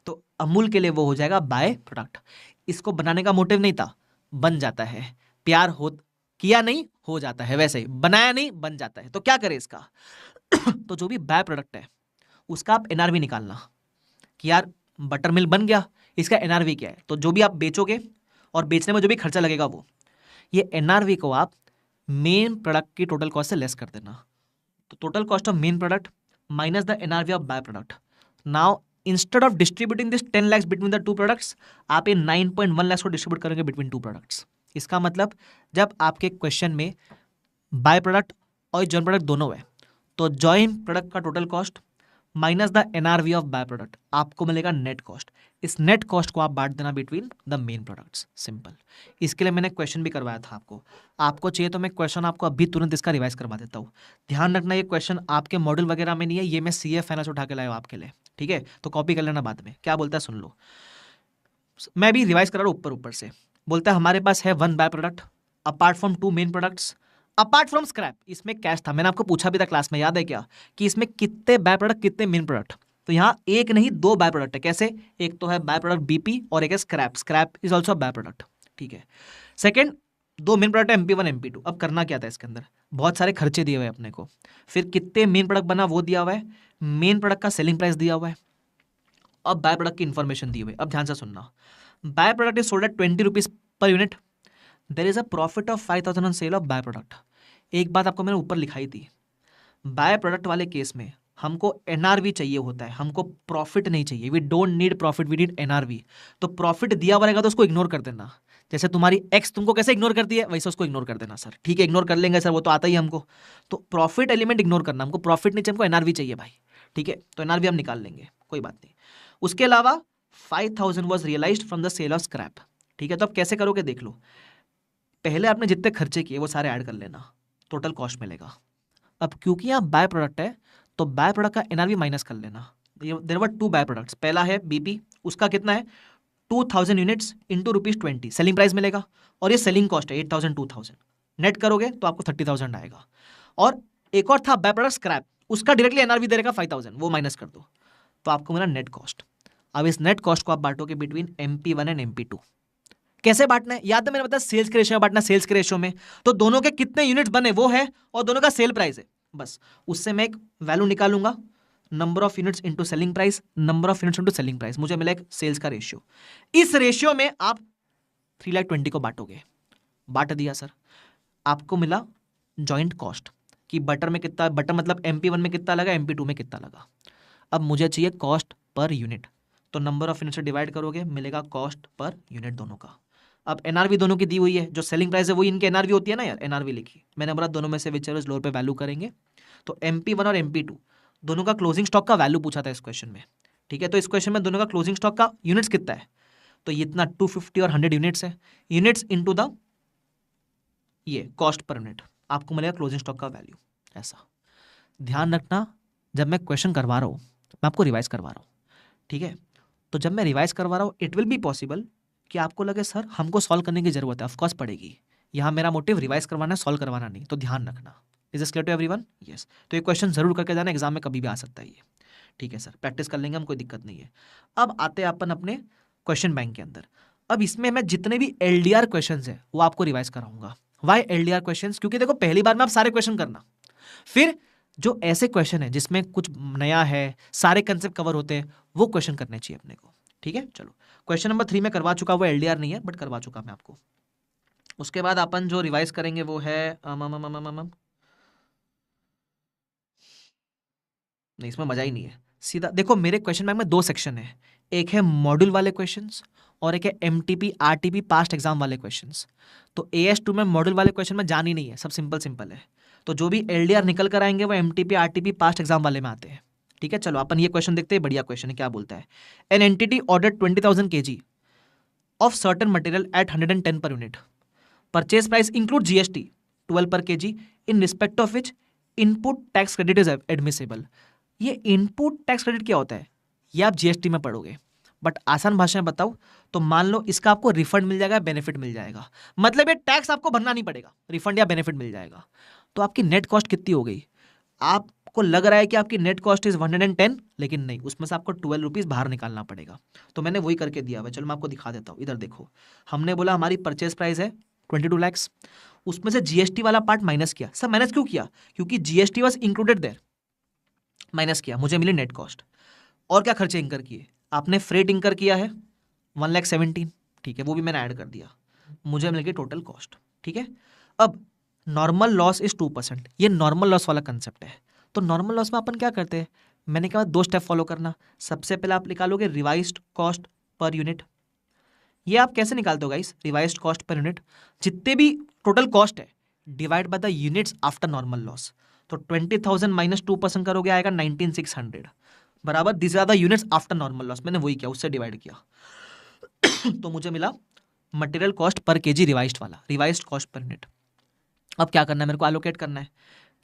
तो अमूल के लिए वो हो जाएगा बाय प्रोडक्ट। इसको बनाने का मोटिव नहीं था, बन जाता है, प्यार हो किया नहीं हो जाता है, वैसे ही बनाया नहीं बन जाता है। तो क्या करे इसका? तो जो भी बाय प्रोडक्ट है उसका आप एनआरवी निकालना कि यार बटर मिल्क बन गया, इसका एनआरवी क्या है। तो जो भी आप बेचोगे और बेचने में जो भी खर्चा लगेगा वो, ये एनआरवी को आप मेन प्रोडक्ट की टोटल कॉस्ट से लेस कर देना। तो total cost of main product minus the NRV of byproduct. Now instead of distributing this 10 lakhs between the two products, आप ये 9.1 lakhs को डिस्ट्रीब्यूट करेंगे between two products. इसका मतलब जब आपके क्वेश्चन में बाय प्रोडक्ट और जॉइंट प्रोडक्ट दोनों है तो जॉइंट प्रोडक्ट का total cost minus the NRV of by product आपको मिलेगा नेट कॉस्ट. इस नेट कॉस्ट को आप बांट देना between the main products. Simple. इसके लिए मैंने क्वेश्चन भी करवाया था आपको चाहिए तो मैं क्वेश्चन आपको अभी तुरंत इसका रिवाइज करवा देता हूँ. ध्यान रखना ये क्वेश्चन आपके मॉड्यूल वगैरह में नहीं है, ये मैं सीए फाइनेंस उठा के लाया हूँ आपके लिए. ठीक है, तो कॉपी कर लेना बाद में. क्या बोलता है सुन लो, मैं भी रिवाइज कर रहा हूँ ऊपर से. बोलता है हमारे पास है one by product apart from two main products apart from scrap. इसमें कैश था, मैंने आपको पूछा भी था क्लास में, याद है क्या, कि इसमें कितने बाय प्रोडक्ट कितने मेन प्रोडक्ट. तो यहाँ एक नहीं दो बाय प्रोडक्ट है. कैसे, एक तो है बाय प्रोडक्ट बीपी और एक है scrap. Scrap is also by product. ठीक है. सेकेंड, दो मेन प्रोडक्ट है MP1 MP2. अब करना क्या था इसके अंदर, बहुत सारे खर्चे दिए हुए अपने को, फिर कितने मेन प्रोडक्ट बना वो दिया हुआ है, मेन प्रोडक्ट का सेलिंग प्राइस दिया हुआ है, अब बाय प्रोडक्ट की इन्फॉर्मेशन दी हुई है. अब ध्यान से सुनना, by product is sold at 20 rupees per unit. There is a profit of 5,000 on sale of by product. एक बात आपको मैंने ऊपर लिखाई थी, बाय प्रोडक्ट वाले केस में हमको एनआरवी चाहिए होता है, हमको प्रॉफिट नहीं चाहिए. We don't need profit, we need NRV. तो प्रॉफिट दिया हुआ रहेगा तो उसको इग्नोर कर देना. जैसे तुम्हारी एक्स तुमको कैसे इग्नोर करती है वैसे उसको इग्नोर कर देना. सर ठीक है, इग्नोर कर लेंगे सर, वो तो आता ही हमको. तो प्रॉफिट एलिमेंट इग्नोर करना, हमको प्रॉफिट नहीं चाहिए, हमको एनआरवी चाहिए भाई. ठीक है, तो एनआरवी हम निकाल लेंगे, कोई बात नहीं. उसके अलावा 5,000 was realised from the sale of scrap. ठीक है, तो अब कैसे करोगे देख लो. पहले आपने जितने खर्चे किए वो सारे ऐड कर लेना, टोटल कॉस्ट मिलेगा. अब क्योंकि यहाँ बाय प्रोडक्ट है तो बाय प्रोडक्ट का एनआरवी माइनस कर लेना. There were two by products. पहला है बीपी, उसका कितना है 2,000 यूनिट्स इंटू ₹20 सेलिंग प्राइस मिलेगा, और ये सेलिंग कॉस्ट है 8,000 2,000. नेट करोगे तो आपको 30,000 आएगा. और एक और था बाय प्रोडक्ट स्क्रैप, उसका डायरेक्टली एनआरवी दे रहेगा 5,000, वो माइनस कर दो तो आपको मिला नेट कॉस्ट. अब इस नेट कॉस्ट को आप बांटोगे बिटवीन MP1 एंड MP2. कैसे बांटना है, याद है मैंने बताया सेल्स के रेशियो में बांटना. सेल्स के रेशियो में तो दोनों के कितने यूनिट्स बने वो है और दोनों का सेल प्राइस है. बस उससे मैं एक वैल्यू निकालूंगा, number of units into selling price, number of units into selling price, मुझे मिला एक सेल्स का रेशियो. इस रेशियो में आप 3,20,000 को बांटोगे. बांट दिया सर, आपको मिला जॉइंट कॉस्ट कि बटर में कितना, बटर मतलब MP1 में कितना लगा, MP2 में कितना लगा. अब मुझे चाहिए कॉस्ट पर यूनिट, तो नंबर ऑफ यूनिट से डिवाइड करोगे, मिलेगा कॉस्ट पर यूनिट दोनों का. अब एनआरवी दोनों की दी हुई है, जो सेलिंग प्राइस है वही इनके एनआरवी होती है ना यार, एनआरवी लिखी मैंने, बोला दोनों में से whichever is lower lower value करेंगे. तो MP1 और MP2 दोनों का क्लोजिंग स्टॉक का वैल्यू पूछा था इस क्वेश्चन में. ठीक है, तो इस क्वेश्चन में दोनों का क्लोजिंग स्टॉक का यूनिट्स कितना है, तो ये इतना 250 और 100 यूनिट्स है. यूनिट्स इनटू द ये कॉस्ट पर यूनिट, आपको मिलेगा क्लोजिंग स्टॉक का वैल्यू. ऐसा ध्यान रखना, जब मैं क्वेश्चन करवा रहा हूँ मैं आपको रिवाइज करवा रहा हूँ. ठीक है, तो जब मैं रिवाइज करवा रहा हूँ इट विल बी पॉसिबल कि आपको लगे सर हमको सॉल्व करने की जरूरत है, ऑफकोर्स पड़ेगी. यहाँ मेरा मोटिव रिवाइज करवाना है, सॉल्व करवाना नहीं. तो ध्यान रखना. Is this clear to everyone? Yes. तो ये क्वेश्चन जरूर करके जाना, एग्जाम में कभी भी आ सकता है ये. ठीक है सर, प्रैक्टिस कर लेंगे हम, कोई दिक्कत नहीं है. अब आते हैं अपन अपने क्वेश्चन बैंक के अंदर. अब इसमें मैं जितने भी LDR क्वेश्चन है वो आपको रिवाइज कराऊंगा. वाई LDR क्वेश्चन? क्योंकि देखो पहली बार में आप सारे क्वेश्चन करना, फिर जो ऐसे क्वेश्चन है जिसमें कुछ नया है, सारे कंसेप्ट कवर होते हैं, वो क्वेश्चन करने चाहिए अपने को. ठीक है, चलो क्वेश्चन नंबर 3 में करवा चुका, वो LDR नहीं है बट करवा चुका मैं आपको. उसके बाद अपन जो रिवाइज करेंगे वो है नहीं, इसमें मजा ही नहीं है. सीधा देखो, मेरे क्वेश्चन बैंक में 2 सेक्शन है, एक है मॉड्यूल वाले क्वेश्चंस और एक है MTP RTP पास्ट एग्जाम वाले क्वेश्चंस. तो AS2 में मॉड्यूल वाले क्वेश्चन में जान ही नहीं है, सब सिंपल है. तो जो भी LDR निकल कर आएंगे वो MTP RTP पास्ट एग्जाम वाले में आते हैं. ठीक है, चलो अपन ये क्वेश्चन देखते हैं. बढ़िया क्वेश्चन है, क्या बोलता है. An entity order 20,000 kg of certain material at 110 per unit. Purchase price include GST 12 पर kg in respect of which input tax credit is admissible. ये इनपुट टैक्स क्रेडिट क्या होता है ये आप GST में पढ़ोगे, बट आसान भाषा में बताऊं तो मान लो इसका आपको रिफंड मिल जाएगा, बेनिफिट मिल जाएगा. मतलब ये टैक्स आपको भरना नहीं पड़ेगा, रिफंड या बेनिफिट मिल जाएगा. तो आपकी नेट कॉस्ट कितनी हो गई? आपको लग रहा है कि आपकी नेट कॉस्ट इज 110, लेकिन नहीं, उसमें से आपको 12 रुपीज बाहर निकालना पड़ेगा. तो मैंने वही करके दिया हुआ. चलो मैं आपको दिखा देता हूँ. इधर देखो, हमने बोला हमारी परचेज प्राइस है 22 lakhs, उसमें से GST वाला पार्ट माइनस किया. सब माइनस क्यों किया? क्योंकि GST was included there, minus किया, मुझे मिली नेट कॉस्ट. और क्या खर्चे इंकर किए? आपने फ्रेट इंकर किया है 1,17,000. ठीक है, वो भी मैंने ऐड कर दिया, मुझे मिल गई टोटल कॉस्ट. ठीक है, अब नॉर्मल लॉस इज 2%, ये नॉर्मल लॉस वाला कंसेप्ट है. तो नॉर्मल लॉस में अपन क्या करते हैं, मैंने कहा 2 स्टेप फॉलो करना। सबसे पहले आप निकालोगे रिवाइज्ड कॉस्ट पर यूनिट। ये आप कैसे निकालते हो guys, revised cost per unit, जितने भी टोटल कॉस्ट है divide by the units after normal loss. तो 20,000 माइनस 2% करोगे आएगा 19,600 बराबर this are the units after normal loss. मैंने वही किया, उससे डिवाइड किया तो मुझे मिला material cost per KG revised वाला, रिवाइज्ड कॉस्ट पर यूनिट। अब क्या करना है, मेरे को एलोकेट करना है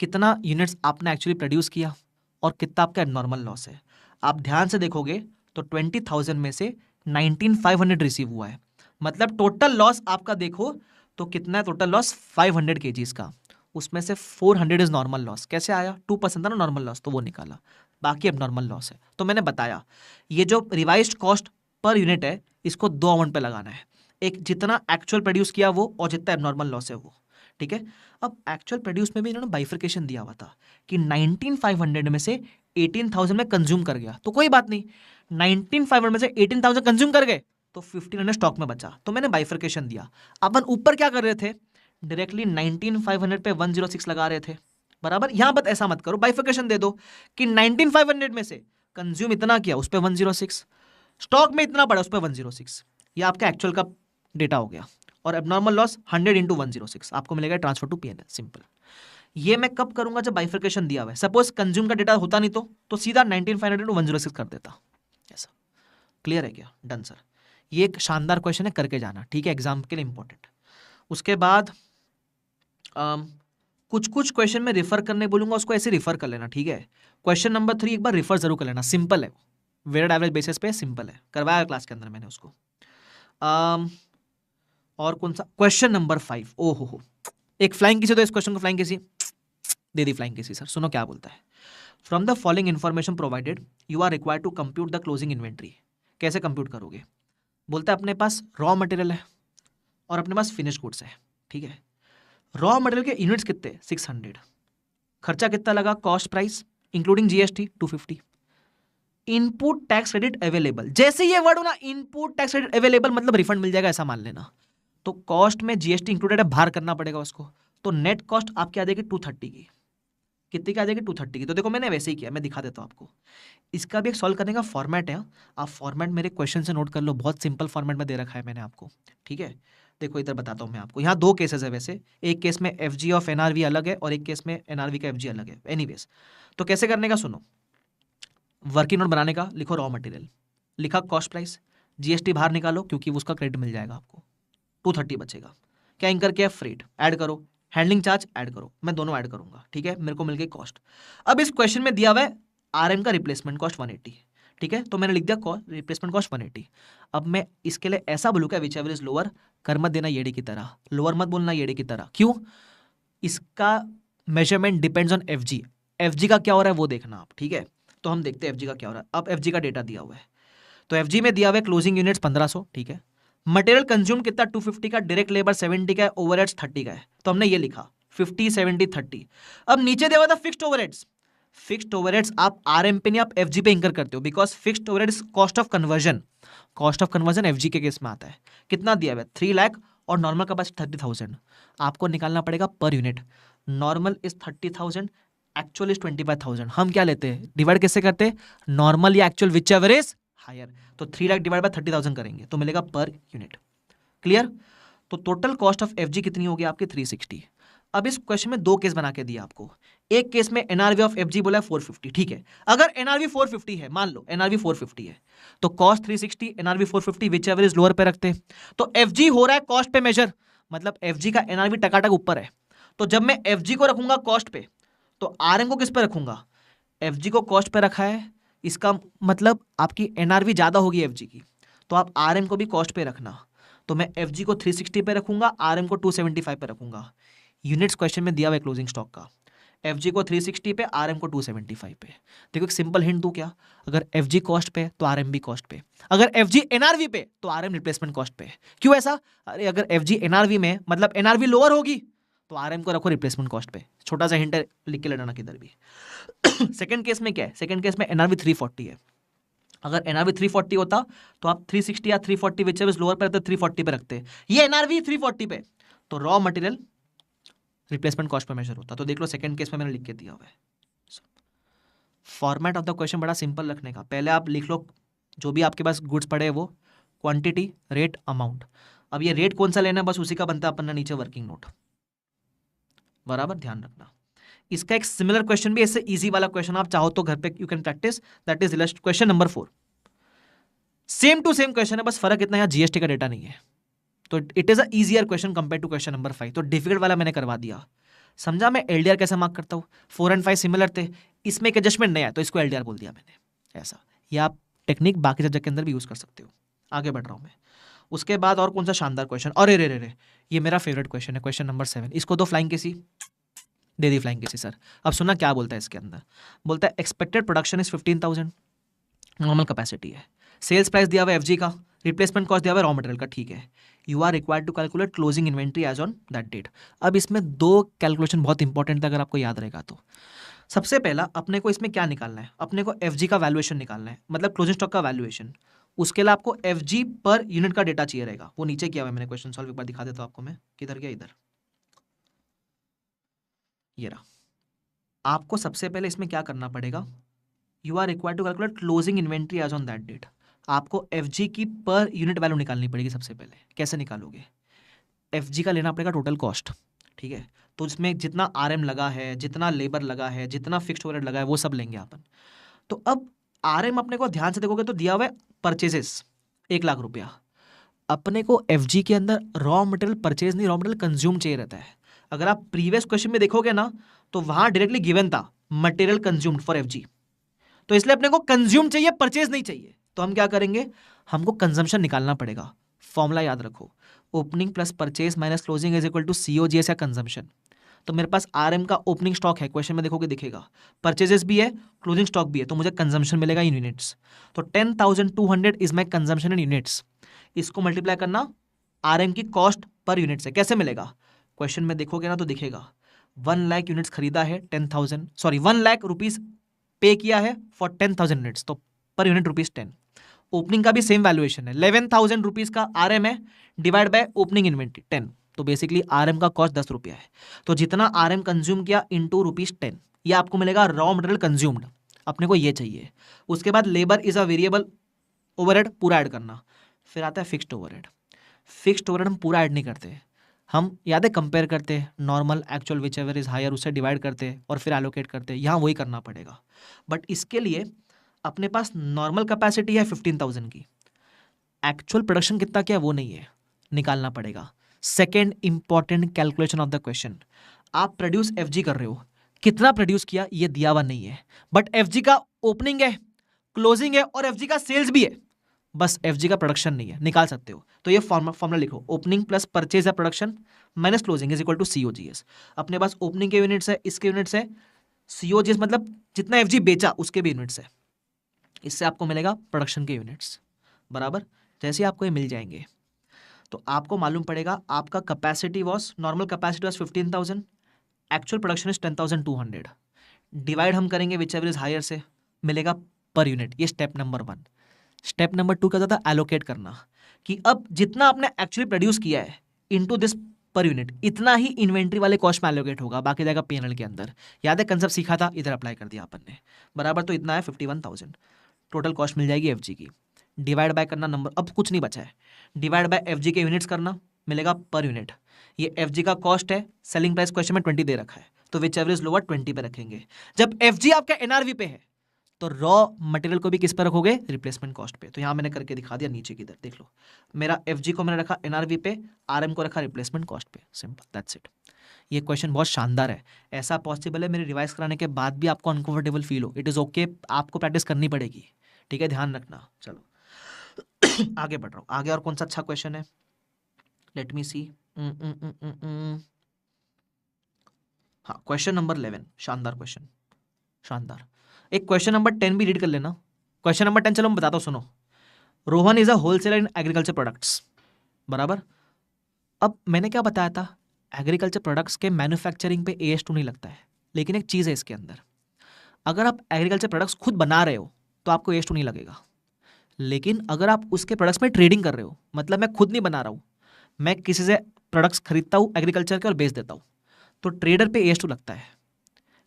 कितना यूनिट्स आपने एक्चुअली प्रोड्यूस किया और कितना आपका नॉर्मल लॉस है। आप ध्यान से देखोगे तो 20,000 में से 19,500 रिसीव हुआ है, मतलब टोटल लॉस आपका देखो तो कितना है, टोटल लॉस 500 केजीज का, उसमें से 400 इज नॉर्मल लॉस। कैसे आया, 2% था ना नॉर्मल लॉस, तो वो निकाला, बाकी अब नॉर्मल लॉस है। तो मैंने बताया ये जो रिवाइज्ड कॉस्ट पर यूनिट है इसको 2 अमाउंट पे लगाना है, एक जितना एक्चुअल प्रोड्यूस किया वो और जितना एबनॉर्मल लॉस है वो, ठीक है। अब एक्चुअल प्रोड्यूस में भी इन्होंने बाइफर्केशन दिया हुआ था कि 19,500 में से 18,000 में कंज्यूम कर गया, तो कोई बात नहीं, 19,500 में से 18,000 कंज्यूम कर गए तो 1,500 स्टॉक में बचा, तो मैंने बाइफर्केशन दिया। अपन ऊपर क्या कर रहे थे, डायरेक्टली 19,500 पे 106 लगा रहे थे, बराबर। यहां पर ऐसा मत करो, बाइफर्केशन दे दो कि 19,500 में से कंज्यूम इतना किया उस पर 106, स्टॉक में इतना पड़ा उस पर 106, ये आपका एक्चुअल का डेटा हो गया। और एबनॉर्मल लॉस 100 इंटू 106 आपको मिलेगा ट्रांसफर टू पीएनएल, सिंपल। ये मैं कब करूंगा, जब बाइफर्केशन दिया हुआ है। सपोज कंज्यूम का डेटा होता नहीं तो सीधा 19,500 इंटू 106 कर देता, ऐसा। क्लियर है क्या, डन सर। ये एक शानदार क्वेश्चन है, करके जाना, ठीक है, एग्जाम के लिए इंपॉर्टेंट। उसके बाद कुछ कुछ क्वेश्चन में रिफर करने बोलूंगा, उसको ऐसे रिफर कर लेना, ठीक है। क्वेश्चन नंबर 3 एक बार रिफर जरूर कर लेना, सिंपल है, वेटेड एवरेज बेसिस पे सिंपल है, करवाया क्लास के अंदर मैंने उसको। और कौन सा, क्वेश्चन नंबर 5, ओहो हो, एक फ्लाइंग किसी, तो इस क्वेश्चन को फ्लाइंग किसी दे दी, फ्लाइंग किसी। सर सुनो क्या बोलता है, from the following information provided you are required to compute the closing inventory. कैसे कंप्यूट करोगे, बोलता है अपने पास रॉ मटेरियल है और अपने पास फिनिश गुड्स है, ठीक है। रॉ मटेरियल के यूनिट्स कितने, 600, खर्चा कितना लगा, cost price including GST 250, input tax credit available. जैसे ये वर्ड हो ना, इनपुट टैक्स क्रेडिट अवेलेबल, मतलब रिफंड मिल जाएगा ऐसा मान लेना। तो कॉस्ट में जीएसटी इंक्लूडेड है, बाहर करना पड़ेगा उसको, तो नेट कॉस्ट आपकी आ जाएगी 230 की। कितनी की आ जाएगी, 230 की। तो देखो मैंने वैसे ही किया, मैं दिखा देता हूँ आपको। इसका भी एक सॉल्व करने का फॉर्मेट है, आप फॉर्मेट मेरे क्वेश्चन से नोट कर लो, बहुत सिंपल फॉर्मेट में दे रखा है मैंने आपको, ठीक है। देखो इधर बताता हूँ मैं आपको, यहाँ 2 केसेस है वैसे, एक केस में एफजी ऑफ एनआरवी अलग है और एक केस में एनआरवी का एफजी अलग है। एनीवेज, तो कैसे करने का सुनो, वर्किंग नोट बनाने का, लिखो रॉ मटेरियल, लिखा कॉस्ट प्राइस, जीएसटी बाहर निकालो क्योंकि उसका क्रेडिट मिल जाएगा आपको, 230 बचेगा। क्या इंकर किया, फ्रेट ऐड करो, हैंडलिंग चार्ज ऐड करो, मैं दोनों ऐड करूंगा, ठीक है। मेरे को मिल गई कॉस्ट। अब इस क्वेश्चन में दिया हुआ है आरएम का रिप्लेसमेंट कॉस्ट 180, ठीक है, तो मैंने लिख दिया रिप्लेसमेंट कॉस्ट 180। अब मैं इसके लिए ऐसा बोलूँ क्या, विच एवर इज लोअर, कर मत देना येडे की तरह, लोअर मत बोलना येडे की तरह, क्यों, इसका measurement depends on FG, FG का क्या हो रहा है वो देखना आप, ठीक है। तो हम देखते हैं एफजी का क्या हो रहा है। अब एफजी का डेटा दिया हुआ है, तो एफजी में दिया हुआ है क्लोजिंग यूनिट्स 1500, ठीक है। मटेरियल कंज्यूम कितना, 250 का, डायरेक्ट लेबर 70 का है, ओवरहेड्स 30 का है, तो हमने ये लिखा 50 70 30। अब नीचे दिया हुआ था फिक्स्ड ओवरहेड्स, फिक्स्ड ओवरहेड्स आप आरएम पे नहीं, आप एफजी पे इंकर करते हो, because fixed overheads cost of conversion, cost of conversion FG के केस में आता है। कितना दिया हुआ है, 3 लाख और नॉर्मल का पास 30,000, आपको निकालना पड़ेगा per unit. Normal is 30,000, actual is 25,000। हम क्या लेते हैं, डिवाइड कैसे करते हैं, नॉर्मल या actual, whichever is higher. तो 3 लाख डिवाइड बाय 30,000 करेंगे तो मिलेगा पर यूनिट, क्लियर। तो टोटल कॉस्ट ऑफ एफजी कितनी होगी आपकी, 360। अब इस क्वेश्चन में 2 केस बना के दिया आपको, एक केस में एनआरवी ऑफ एफजी बोला है 450, ठीक है। अगर एनआरवी 450 है, मान लो एनआरवी 450 है, तो cost 360, NRV 450, which ever is lower पे रखते हैं। तो एफजी हो रहा है कॉस्ट पे मेजर, मतलब एफजी का एनआरवी टकाटक ऊपर है, तो जब मैं एफजी को रखूंगा कॉस्ट पे, तो आरएम को किस पे रखूंगा, एफजी को कॉस्ट पे रखा है, इसका मतलब आपकी एनआरवी ज्यादा होगी एफजी की, तो आप आरएम को भी कॉस्ट पे रखना। तो मैं एफजी को 360 पे रखूंगा, आरएम को 275 पे रखूंगा। यूनिट्स क्वेश्चन में दिया हुआ है क्लोजिंग स्टॉक का, एफजी को 360 पे, आरएम को 275 पे। देखो एक सिंपल हिंट दूं क्या, अगर एफजी कॉस्ट पे तो आरएम भी कॉस्ट पे, अगर एफजी एनआरवी पे तो आरएम रिप्लेसमेंट कॉस्ट पे। क्यों ऐसा, अरे अगर एफजी एनआरवी में मतलब एनआरवी लोअर होगी तो आरएम को रखो रिप्लेसमेंट कॉस्ट पे। छोटा सा हिंट लिख के लेना किधर भी। सेकंड केस में क्या है, सेकंड केस में एनआरवी 340 है, अगर एनआरवी 340 होता तो आप 360 या 340 विच एवर लोअर पे रखते, 340 पे रखते, ये एनआरवी 340 पे, तो रॉ मटेरियल रिप्लेसमेंट कॉस्ट पे मेजर होता। तो देख लो सेकंड केस में मैंने लिख के दिया हुआ है, फॉर्मेट ऑफ द क्वेश्चन बड़ा सिंपल रखने का, पहले आप लिख लो जो भी आपके पास गुड्स पड़े हैं वो, क्वांटिटी, रेट, अमाउंट। अब ये रेट कौन सा लेना है बस उसी का बनता है अपना नीचे वर्किंग नोट, बराबर ध्यान रखना। इसका एक सिमिलर क्वेश्चन भी, ऐसे इजी वाला क्वेश्चन आप चाहो तो घर पे you can practise, that is question number 4। Same to same question है, बस फर्क इतना है जीएसटी का डेटा नहीं है, तो it is a easier question compare to question number 5। तो डिफिकल्ट वाला मैंने करवा दिया। समझा मैं एलडीआर कैसे मार्क करता हूँ? 4 और 5 सिमिलर थे, इसमें एक एडजस्टमेंट नहीं आया तो इसको एलडीआर बोल दिया मैंने, ऐसा। या आप टेक्निक बाकी सब्जेक्ट के अंदर भी यूज कर सकते हो। आगे बढ़ रहा हूँ मैं। उसके बाद और कौन सा शानदार क्वेश्चन, अरे रे रे रे, ये मेरा फेवरेट क्वेश्चन है, क्वेश्चन नंबर 7। इसको दो फ्लाइंग किसी, दे दी फ्लाइंग किसी सर। अब सुनना क्या बोलता है इसके अंदर, बोलता है expected production is 15,000, normal capacity है, सेल्स प्राइस दिया हुआ एफजी का, रिप्लेसमेंट कॉस्ट दिया हुआ रॉ मटेरियल का, ठीक है। You are required to calculate closing inventory as on that date. अब इसमें दो कैलकुलेशन बहुत इंपॉर्टेंट है, अगर आपको याद रहेगा तो। सबसे पहला अपने को इसमें क्या निकालना है, अपने को एफजी का वैल्यूएशन निकालना है, मतलब क्लोजिंग स्टॉक का वैल्यूएशन। उसके लिए आपको एफजी पर यूनिट का डेटा चाहिए रहेगा, वो नीचे किया हुआ है मैंने क्वेश्चन सॉल्व, एक बार दिखा देता हूं आपको मैं, किधर गया, इधर ये रहा। आपको सबसे पहले इसमें क्या करना पड़ेगा, you are required to calculate closing inventory as on that date. आपको एफजी की पर यूनिट वैल्यू निकालनी पड़ेगी सबसे पहले। कैसे निकालोगे, एफजी का लेना पड़ेगा टोटल कॉस्ट, ठीक है। तो इसमें जितना आरएम लगा है, जितना लेबर लगा है, जितना फिक्स्ड ओवरहेड लगा है, वो सब लेंगे अपन। तो अब आरएम अपने को ध्यान से देखोगे तो दिया हुआ है परचेजेस 1 लाख रुपया। अपने को एफजी के अंदर रॉ मटेरियल परचेज नहीं, रॉ मटेरियल कंज्यूम चाहिए रहता है। अगर आप प्रीवियस क्वेश्चन में देखोगे ना तो वहां डायरेक्टली गिवन था मटेरियल कंज्यूम्ड फॉर एफजी, तो इसलिए अपने को कंज्यूम चाहिए, परचेज नहीं चाहिए। तो हम क्या करेंगे, हमको कंजम्पशन निकालना पड़ेगा। फॉर्मूला याद रखो, opening plus purchase minus closing is equal to COGS या कंजम्पशन। तो मेरे पास आरएम का ओपनिंग स्टॉक है, क्वेश्चन में देखोगे दिखेगा, परचेजेस भी है, क्लोजिंग स्टॉक भी है, तो मुझे कंजम्पशन मिलेगा इन यूनिट्स। तो 10,200 is my consumption in units. इसको मल्टीप्लाई करना आरएम की कॉस्ट पर यूनिट से, कैसे मिलेगा, क्वेश्चन में देखोगे ना तो दिखेगा 1 लाख यूनिट्स खरीदा है, 1 लाख रुपीज पे किया है फॉर 10,000 यूनिट्स, तो पर यूनिट ₹10। ओपनिंग का भी सेम वैल्यूएशन है, 11,000 रुपीज का आरएम है, डिवाइड बाय ओपनिंग इन्वेंट्री 10, तो बेसिकली आरएम का कॉस्ट 10 रुपया है। तो जितना आरएम कंज्यूम किया इंटू ₹10, ये आपको मिलेगा रॉ मटेरियल कंज्यूम्ड, अपने को ये चाहिए। उसके बाद labour is a variable overhead, पूरा ऐड करना। फिर आता है फिक्स्ड ओवरहेड। फिक्स्ड ओवरहेड हम पूरा ऐड नहीं करते, हम याद है कंपेयर करते हैं, normal actual whichever is higher उससे डिवाइड करते हैं और फिर एलोकेट करते हैं, यहाँ वही करना पड़ेगा। बट इसके लिए अपने पास नॉर्मल कैपेसिटी है 15,000 की, एक्चुअल प्रोडक्शन कितना क्या है वो नहीं है, निकालना पड़ेगा। Second important calculation of the question, आप प्रोड्यूस एफजी कर रहे हो, कितना प्रोड्यूस किया ये दिया हुआ नहीं है, बट एफजी का ओपनिंग है, क्लोजिंग है और एफजी का सेल्स भी है, बस एफजी का प्रोडक्शन नहीं है, निकाल सकते हो। तो ये फॉर्मूला लिखो, ओपनिंग प्लस परचेज या production minus closing is equal to COGS. अपने पास ओपनिंग के यूनिट्स है, इसके यूनिट्स है, सीओजीएस मतलब जितना एफजी बेचा उसके भी यूनिट्स है, इससे आपको मिलेगा प्रोडक्शन के यूनिट्स, बराबर। जैसे आपको ये मिल जाएंगे तो आपको मालूम पड़ेगा आपका capacity was, normal capacity was 15,000, actual production is 10,200, divide हम करेंगे विच एवर इज हायर से, मिलेगा पर यूनिट। ये स्टेप नंबर 1। स्टेप नंबर 2 क्या होता था, एलोकेट करना, कि अब जितना आपने एक्चुअली प्रोड्यूस किया है इनटू दिस पर यूनिट, इतना ही इन्वेंट्री वाले कॉस्ट में एलोकेट होगा, बाकी जाएगा पीएनएल के अंदर। याद है कंसेप्ट सीखा था, इधर अप्लाई कर दिया अपन ने, बराबर। तो इतना है 51,000 टोटल कॉस्ट मिल जाएगी एफजी की। डिवाइड बाय करना नंबर, अब कुछ नहीं बचा है, डिवाइड बाय एफजी के यूनिट्स करना, मिलेगा पर यूनिट। ये एफजी का कॉस्ट है, सेलिंग प्राइस क्वेश्चन में 20 दे रखा है, तो विच एवरेज लोअर 20 पे रखेंगे। जब एफजी आपका एनआरवी पे है तो रॉ मटेरियल को भी किस पर रखोगे, रिप्लेसमेंट कॉस्ट पे। तो यहां मैंने करके दिखा दिया, नीचे की इधर देख लो, मेरा एफजी को मैंने रखा एनआरवी पे, आरएम को रखा रिप्लेसमेंट कॉस्ट पे, सिंपल, दैट्स इट। ये क्वेश्चन बहुत शानदार है, ऐसा पॉसिबल है मेरे रिवाइज कराने के बाद भी आपको अनकंफर्टेबल फील हो, इट इज ओके, आपको प्रैक्टिस करनी पड़ेगी, ठीक है, ध्यान रखना। चलो आगे बढ़ रहा हूं, आगे और कौन सा अच्छा क्वेश्चन है, लेट मी सी। हाँ, क्वेश्चन नंबर 11, शानदार क्वेश्चन, शानदार। एक क्वेश्चन नंबर 10 भी रीड कर लेना। क्वेश्चन नंबर 10 चलो मैं बताता हूँ, सुनो। Rohan is a wholesaler in agriculture products, बराबर। अब मैंने क्या बताया था, एग्रीकल्चर प्रोडक्ट्स के मैन्युफैक्चरिंग पे AS2 नहीं लगता है, लेकिन एक चीज़ है इसके अंदर, अगर आप एग्रीकल्चर प्रोडक्ट्स खुद बना रहे हो तो आपको AS2 नहीं लगेगा, लेकिन अगर आप उसके प्रोडक्ट्स में ट्रेडिंग कर रहे हो, मतलब मैं खुद नहीं बना रहा हूँ, मैं किसी से प्रोडक्ट्स खरीदता हूँ एग्रीकल्चर के और बेच देता हूँ, तो ट्रेडर पे AS2 लगता है।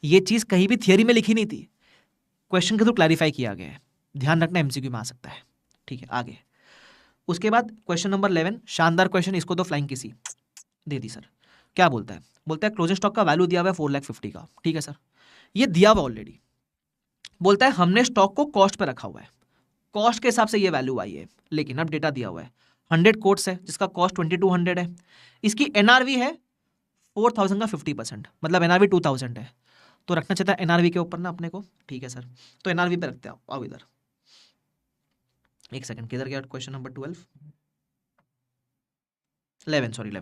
ये चीज़ कहीं भी थियरी में लिखी नहीं थी, क्वेश्चन के थ्रू क्लैरिफाई किया गया है, ध्यान रखना एमसीक्यू में आ सकता है। ठीक है, आगे उसके बाद क्वेश्चन नंबर 11, शानदार क्वेश्चन, इसको तो फ्लाइंग किसी दे दी सर। क्या बोलता है? बोलता है क्लोजिंग स्टॉक का वैल्यू दिया हुआ है 4,50,000 का। ठीक है सर, ये दिया हुआ ऑलरेडी। बोलता है हमने स्टॉक को कॉस्ट पे रखा हुआ है, कॉस्ट के हिसाब से ये वैल्यू आई है, लेकिन अब डेटा दिया हुआ है 100 कोट्स है जिसका कॉस्ट 2200 है, इसकी एनआरवी है 4000 का 50%, मतलब एनआरवी 2000 है, तो रखना चाहता है एनआरवी के ऊपर ना अपने को। ठीक है सर, तो एनआरवी पे रखते हैं। आओ इधर, एक सेकंड, किधर गया क्वेश्चन नंबर 11,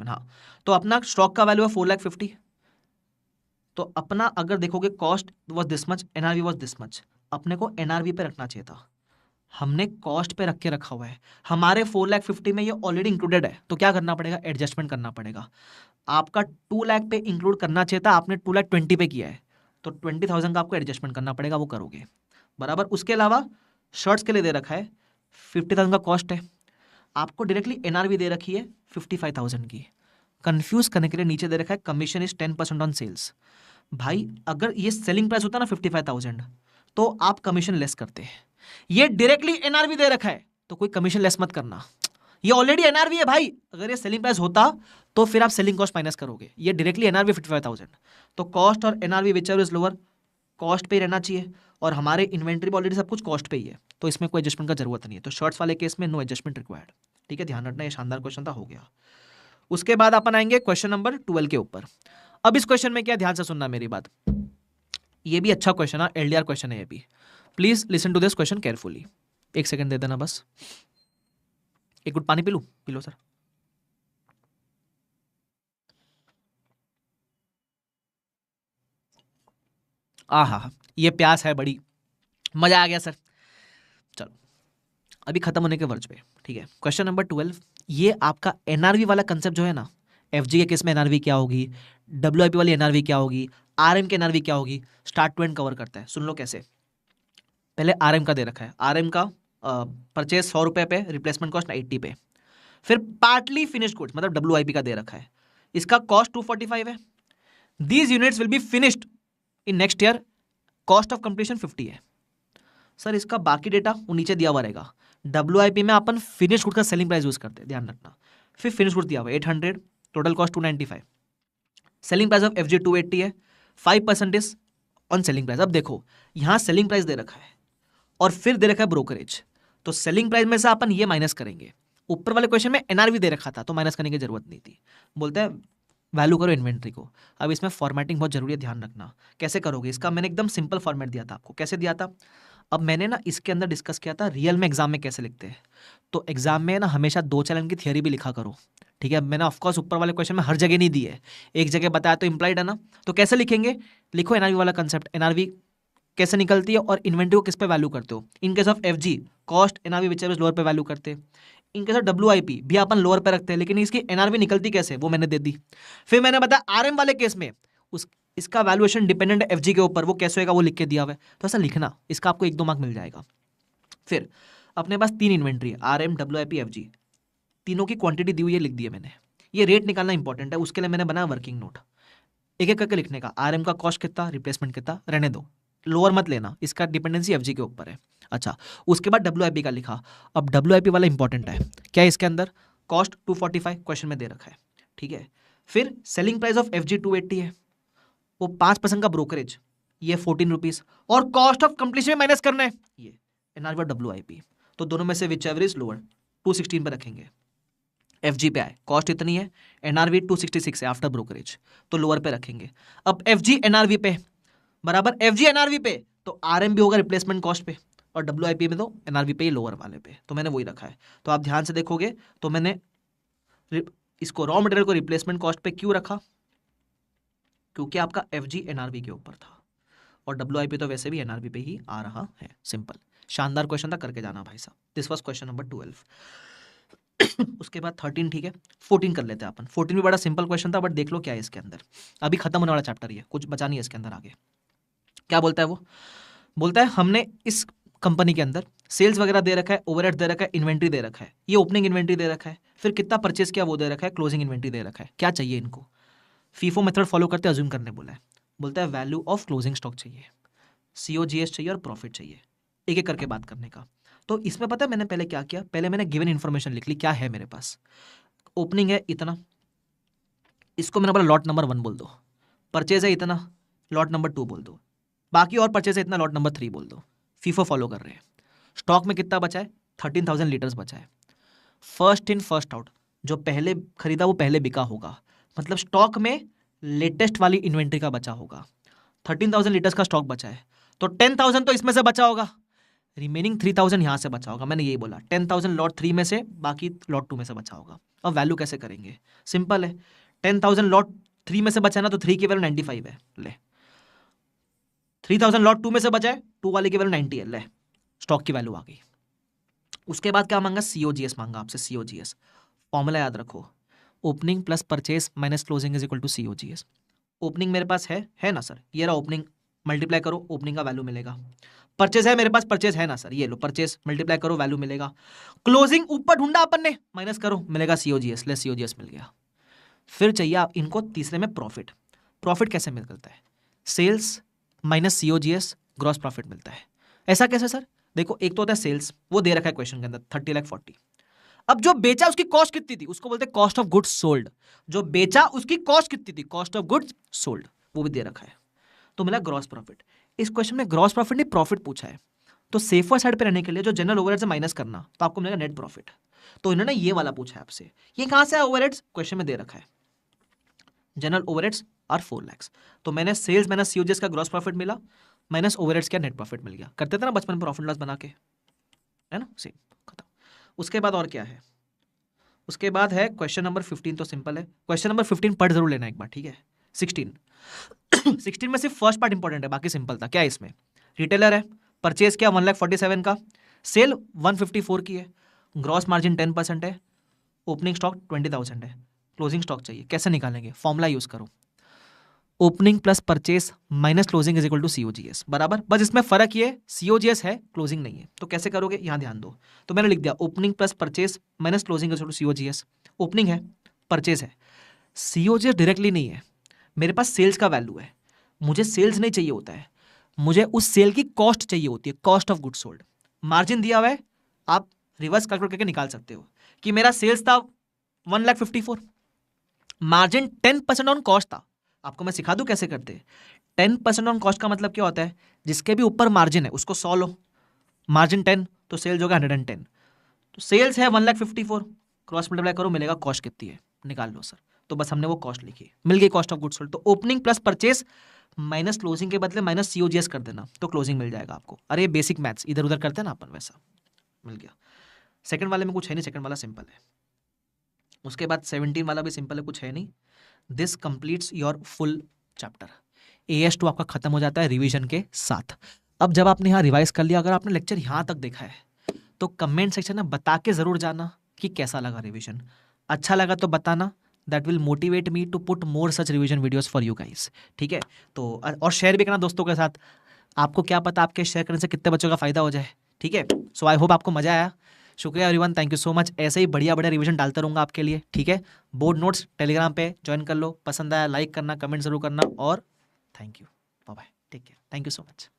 हाँ। तो अपना स्टॉक का वैल्यू है 4,50,000, तो अपना अगर देखोगे cost was this much, NRV was this much, अपने को एनआरवी पे रखना चाहिए था, हमने कॉस्ट पे रख के रखा हुआ है। हमारे 4,50,000 में ये ऑलरेडी इंक्लूडेड है, तो क्या करना पड़ेगा? एडजस्टमेंट करना पड़ेगा। आपका 2 लाख पे इंक्लूड करना चाहिए था, आपने 2,20,000 पे किया है, तो 20,000 का आपको एडजस्टमेंट करना पड़ेगा, वो करोगे बराबर। उसके अलावा शर्ट्स के लिए दे रखा है 50,000 का कॉस्ट है, आपको डायरेक्टली एनआरवी दे रखी है 55,000 की। कंफ्यूज करने के लिए नीचे दे रखा है कमीशन इज 10% ऑन सेल्स। भाई अगर ये सेलिंग प्राइस होता ना 55,000, तो आप कमीशन लेस करते हैं, ये डायरेक्टली एनआरवी दे रखा है, तो कोई कमीशन लेस मत करना, ये ऑलरेडी एनआरवी है भाई। अगर ये सेलिंग प्राइस होता तो फिर आप सेलिंग कॉस्ट माइनस करोगे, ये डायरेक्टली एनआरवी 55,000, तो कॉस्ट और NRV which ever is lower, cost पे ही रहना चाहिए, और हमारे इन्वेंट्री में ऑलरेडी सब कुछ कॉस्ट पे ही है, तो इसमें कोई एडजस्टमेंट का जरूरत नहीं है। तो शर्ट्स वाले केस में नो एडजस्टमेंट रिक्वायर्ड। ठीक है, ध्यान रखना, ये शानदार क्वेश्चन था, हो गया। उसके बाद अपन आएंगे क्वेश्चन नंबर 12 के ऊपर। अब इस क्वेश्चन में क्या, ध्यान से सुनना मेरी बात, ये भी अच्छा क्वेश्चन है, एलडीआर क्वेश्चन है ये भी। Please listen to this question carefully. एक सेकंड दे देना बस, एक गुट पानी पी लूं? पी लो सर। आहा, ये प्यास है बड़ी, मजा आ गया सर। चलो अभी खत्म होने के वर्ज पे। ठीक है, क्वेश्चन नंबर 12, ये आपका एनआरवी वाला कंसेप्ट जो है ना, एफजी के केस में एनआरवी क्या होगी, डब्ल्यूआईपी वाली एनआरवी क्या होगी, आरएम की एनआरवी क्या होगी, स्टार्ट टू एंड कवर करता है। सुन लो कैसे। पहले आरएम का दे रखा है, आरएम का परचेज 100 रुपये पे, रिप्लेसमेंट कॉस्ट 80 पे। फिर पार्टली फिनिश्ड गुड्स मतलब डब्ल्यूआईपी का दे रखा है, इसका कॉस्ट 245 है। These units will be finished in next year, cost of completion 50 है। सर इसका बाकी डेटा वो नीचे दिया हुआ रहेगा। डब्ल्यूआईपी में अपन फिनिश गुड का सेलिंग प्राइस यूज करते हैं, ध्यान रखना। फिर फिनिश गुड दिया हुआ 800, total cost 295, selling price of FG 280 है, 5% ऑन सेलिंग प्राइस। अब देखो यहां सेलिंग प्राइस दे रखा है और फिर दे रखा है ब्रोकरेज, तो सेलिंग प्राइस में से अपन ये माइनस करेंगे। ऊपर वाले क्वेश्चन में एनआरवी दे रखा था तो माइनस करने की जरूरत नहीं थी। बोलता है वैल्यू करो इन्वेंट्री को। अब इसमें फॉर्मेटिंग बहुत जरूरी है, ध्यान रखना। कैसे करोगे इसका, मैंने एकदम सिंपल फॉर्मेट दिया था आपको। कैसे दिया था? अब मैंने ना इसके अंदर डिस्कस किया था रियल में एग्जाम में कैसे लिखते हैं। तो एग्जाम में ना हमेशा 2 चलन की थियरी भी लिखा करो। ठीक है, मैंने ऑफकोर्स ऊपर वाले क्वेश्चन में हर जगह नहीं दी है, एक जगह बताया तो इंप्लाइड है ना। तो कैसे लिखेंगे, लिखो एनआरवी वाला कंसेप्ट, एनआरवी कैसे निकलती है और इन्वेंट्री को किस पे वैल्यू करते हो। In case of FG cost NRV whichever lower value करते हैं। इन केस ऑफ डब्ल्यूआईपी भी अपन लोअर पे रखते हैं, लेकिन इसकी एनआरवी निकलती कैसे वो मैंने दे दी। फिर मैंने बताया आरएम वाले केस में उस इसका वैल्यूएशन डिपेंडेंट है एफजी के ऊपर, वो कैसे होगा वो लिख के दिया हुआ है। तो ऐसा लिखना, इसका आपको 1-2 मार्क मिल जाएगा। फिर अपने पास 3 इन्वेंट्री है, आरएम डब्ल्यूआईपी एफजी, तीनों की क्वांटिटी दी हुई है, लिख दी है मैंने। ये रेट निकालना इंपॉर्टेंट है, उसके लिए मैंने बनाया वर्किंग नोट, एक एक करके लिखने का। आरएम का कॉस्ट कितना, रिप्लेसमेंट कितना, रहने दो, लोअर मत लेना, इसका डिपेंडेंसी एफजी के ऊपर है। अच्छा, उसके बाद डब्ल्यूआईपी का लिखा। अब डब्ल्यूआईपी वाला इंपॉर्टेंट है, क्या है इसके अंदर, कॉस्ट 245 क्वेश्चन में दे रखा है। ठीक है, फिर सेलिंग प्राइस ऑफ एफजी 280 है, वो 5% का ब्रोकरेज, ये 14 रुपीज, और कॉस्ट ऑफ कंप्लीशन में माइनस करना है ये एनआरवी और डब्ल्यूआईपी। तो दोनों में से विच एवर इज लोअर 216 पे रखेंगे। एफजी पे आए, कॉस्ट इतनी है, एनआरवी 266 है आफ्टर ब्रोकरेज, तो लोअर पे रखेंगे। अब एफजी एनआरवी पे बराबर, एफजी एनआरवी पे तो आरएम भी होगा रिप्लेसमेंट कॉस्ट पे, और डब्ल्यूआईपी में तो एनआरवी पे ही लोअर वाले पे, तो मैंने वही रखा है। तो आप ध्यान से देखोगे तो मैंने इसको रॉ मटेरियल को रिप्लेसमेंट कॉस्ट पे क्यों रखा, क्योंकि आपका एफजी एनआरवी के ऊपर था, और डब्ल्यूआईपी तो वैसे भी एनआरवी पे ही आ रहा है। सिंपल, शानदार क्वेश्चन था, करके जाना भाई साहब। This was question number 12। उसके बाद 13, ठीक है 14 कर लेते हैं अपन। 14 भी बड़ा सिंपल क्वेश्चन था, बट देख लो क्या है इसके अंदर। अभी खत्म होने वाला चैप्टर, ये कुछ बचा नहीं है इसके अंदर आगे। क्या बोलता है वो, बोलता है हमने इस कंपनी के अंदर सेल्स वगैरह दे रखा है, ओवरहेड दे रखा है, इन्वेंट्री दे रखा है, ये ओपनिंग इन्वेंट्री दे रखा है, फिर कितना परचेस किया वो दे रखा है, क्लोजिंग इन्वेंट्री दे रखा है। क्या चाहिए इनको, फीफो मेथड फॉलो करते अज्यूम करने बोला है। बोलता है वैल्यू ऑफ क्लोजिंग स्टॉक चाहिए। COGS चाहिए और प्रॉफिट चाहिए, एक एक करके बात करने का। तो इसमें पता है मैंने पहले क्या किया, पहले मैंने गिवन इन्फॉर्मेशन लिख ली, क्या है मेरे पास। ओपनिंग है इतना, इसको मैंने बोला लॉट नंबर 1 बोल दो। परचेज है इतना, लॉट नंबर 2 बोल दो। बाकी और परचेज है इतना, लॉट नंबर 3 बोल दो। फीफो फॉलो कर रहे हैं। स्टॉक में कितना बचा है, 13,000 लीटर्स बचा है। फर्स्ट इन फर्स्ट आउट, जो पहले खरीदा वो पहले बिका होगा, मतलब स्टॉक में लेटेस्ट वाली इन्वेंट्री का बचा होगा। 13,000 लीटर्स का स्टॉक बचा है, तो 10,000 तो इसमें से बचा होगा, रिमेनिंग 3,000 यहां से बचा होगा। मैंने यही बोला 10,000 लॉट 3 में से, बाकी लॉट 2 में से बचा होगा। और वैल्यू कैसे करेंगे, सिंपल है। 10,000 लॉट 3 में से बचा ना, तो 3 की वैल्यू 95 है, ले। 3,000 लॉट 2 में से बचा है, 2 वाले की वैल्यू 90 है, ले स्टॉक की वैल्यू आ गई। उसके बाद क्या मांगा, COGS मांगा आपसे। COGS फॉर्मूला याद रखो, opening plus purchase minus closing is equal to COGS। Opening मेरे पास है ना सर, ये रहा ओपनिंग, मल्टीप्लाई करो ओपनिंग का वैल्यू मिलेगा। परचेज है मेरे पास, परचेज है ना सर, ये लो परचेज, मल्टीप्लाई करो वैल्यू मिलेगा। क्लोजिंग ऊपर ढूंढा अपन ने, माइनस करो मिलेगा COGS, ले COGS मिल गया। फिर चाहिए आप इनको तीसरे में प्रॉफिट। प्रॉफिट कैसे मिलता है, sales minus COGS gross profit मिलता है। ऐसा कैसे सर, देखो एक तो होता है सेल्स, वो दे रखा है क्वेश्चन के अंदर 30,40,000। अब जो बेचा उसकी कॉस्ट कितनी थी, उसको बोलते हैं कॉस्ट ऑफ गुड्स सोल्ड। जो बेचा उसकी कॉस्ट कितनी थी, कॉस्ट ऑफ गुड्स सोल्ड, वो भी दे रखा है। तो मिला ग्रॉस प्रॉफिट। इस क्वेश्चन में ग्रॉस प्रॉफिट नहीं प्रॉफिट पूछा है, तो सेफर साइड पे रहने के लिए जो जनरल ओवरहेड से माइनस करना, तो आपको मिलेगा नेट प्रॉफिट। तो इन्होंने ये वाला पूछा है आपसे। ये कहां से है ओवरहेड्स, क्वेश्चन में दे रखा है जनरल ओवरहेड्स आर 4 लाख। तो मैंने सेल्स माइनस COGS का ग्रॉस प्रॉफिट मिला, माइनस ओवरहेड्स का नेट प्रॉफिट मिल गया। करते थे ना बचपन में प्रॉफिट लॉस बना के, है ना, सेम खत्म। उसके बाद और क्या है, उसके बाद है क्वेश्चन नंबर 15। तो सिंपल है, क्वेश्चन नंबर 15 पढ़ जरूर लेना एक बार, ठीक है। 16 में सिर्फ फर्स्ट पार्ट इंपॉर्टेंट है, बाकी सिंपल था। क्या है इसमें, रिटेलर है, परचेज किया 1,47,000 का, सेल 154 की है, ग्रॉस मार्जिन 10% है, ओपनिंग स्टॉक 20,000 है, क्लोजिंग स्टॉक चाहिए। कैसे निकालेंगे, फॉर्मूला यूज करो, opening plus purchase minus closing is equal to COGS बराबर। बस इसमें फर्क ये COGS है, क्लोजिंग नहीं है। तो कैसे करोगे, यहां ध्यान दो। तो मैंने लिख दिया opening plus purchase minus closing is equal to COGS। Opening है, परचेस है, COGS डायरेक्टली नहीं है, मेरे पास सेल्स का वैल्यू है। मुझे सेल्स नहीं चाहिए होता है, मुझे उस सेल की कॉस्ट चाहिए होती है, cost of good sold. Margin दिया हुआ है, आप रिवर्स कैलकुलेट करके निकाल सकते हो कि मेरा सेल्स था 1,54,000, मार्जिन 10% ऑन कॉस्ट था। आपको मैं सिखा दूं कैसे करते हैं। 10% ऑन कॉस्ट का मतलब क्या होता है, जिसके भी ऊपर मार्जिन है उसको 100 लो, मार्जिन 10 तो सेल्स होगा 110। तो सेल्स है 1,54,000, क्रॉस मल्टीप्लाई करो मिलेगा कॉस्ट कितनी है, निकाल लो सर। तो बस हमने वो कॉस्ट लिखी, मिल गई कॉस्ट ऑफ गुड्स सोल्ड। तो opening plus purchase minus closing के बदले माइनस COGS कर देना, तो क्लोजिंग मिल जाएगा आपको। अरे बेसिक मैथ्स इधर उधर करते हैं ना अपन, वैसा मिल गया। सेकंड वाले में कुछ है नहीं, सेकंड वाला सिंपल है। उसके बाद 17 वाला भी सिंपल है, कुछ है नहीं। This completes your full chapter. AS2 आपका खत्म हो जाता है रिवीजन के साथ। अब जब आपने यहाँ रिवाइज कर लिया, अगर आपने लेक्चर यहाँ तक देखा है तो कमेंट सेक्शन में बता के जरूर जाना कि कैसा लगा रिवीजन। अच्छा लगा तो बताना, that will motivate me to put more such revision videos for you guys, ठीक है। तो और शेयर भी करना दोस्तों के साथ, आपको क्या पता आपके शेयर करने से कितने बच्चों का फायदा हो जाए, ठीक है। सो आई होप आपको मजा आया। शुक्रिया everyone, thank you so much. ऐसे ही बढ़िया बढ़िया रिवीजन डालता रहूँगा आपके लिए, ठीक है। बोर्ड नोट्स टेलीग्राम पे ज्वाइन कर लो, पसंद आया लाइक करना, कमेंट जरूर करना, और thank you, bye bye, take care, thank you so much.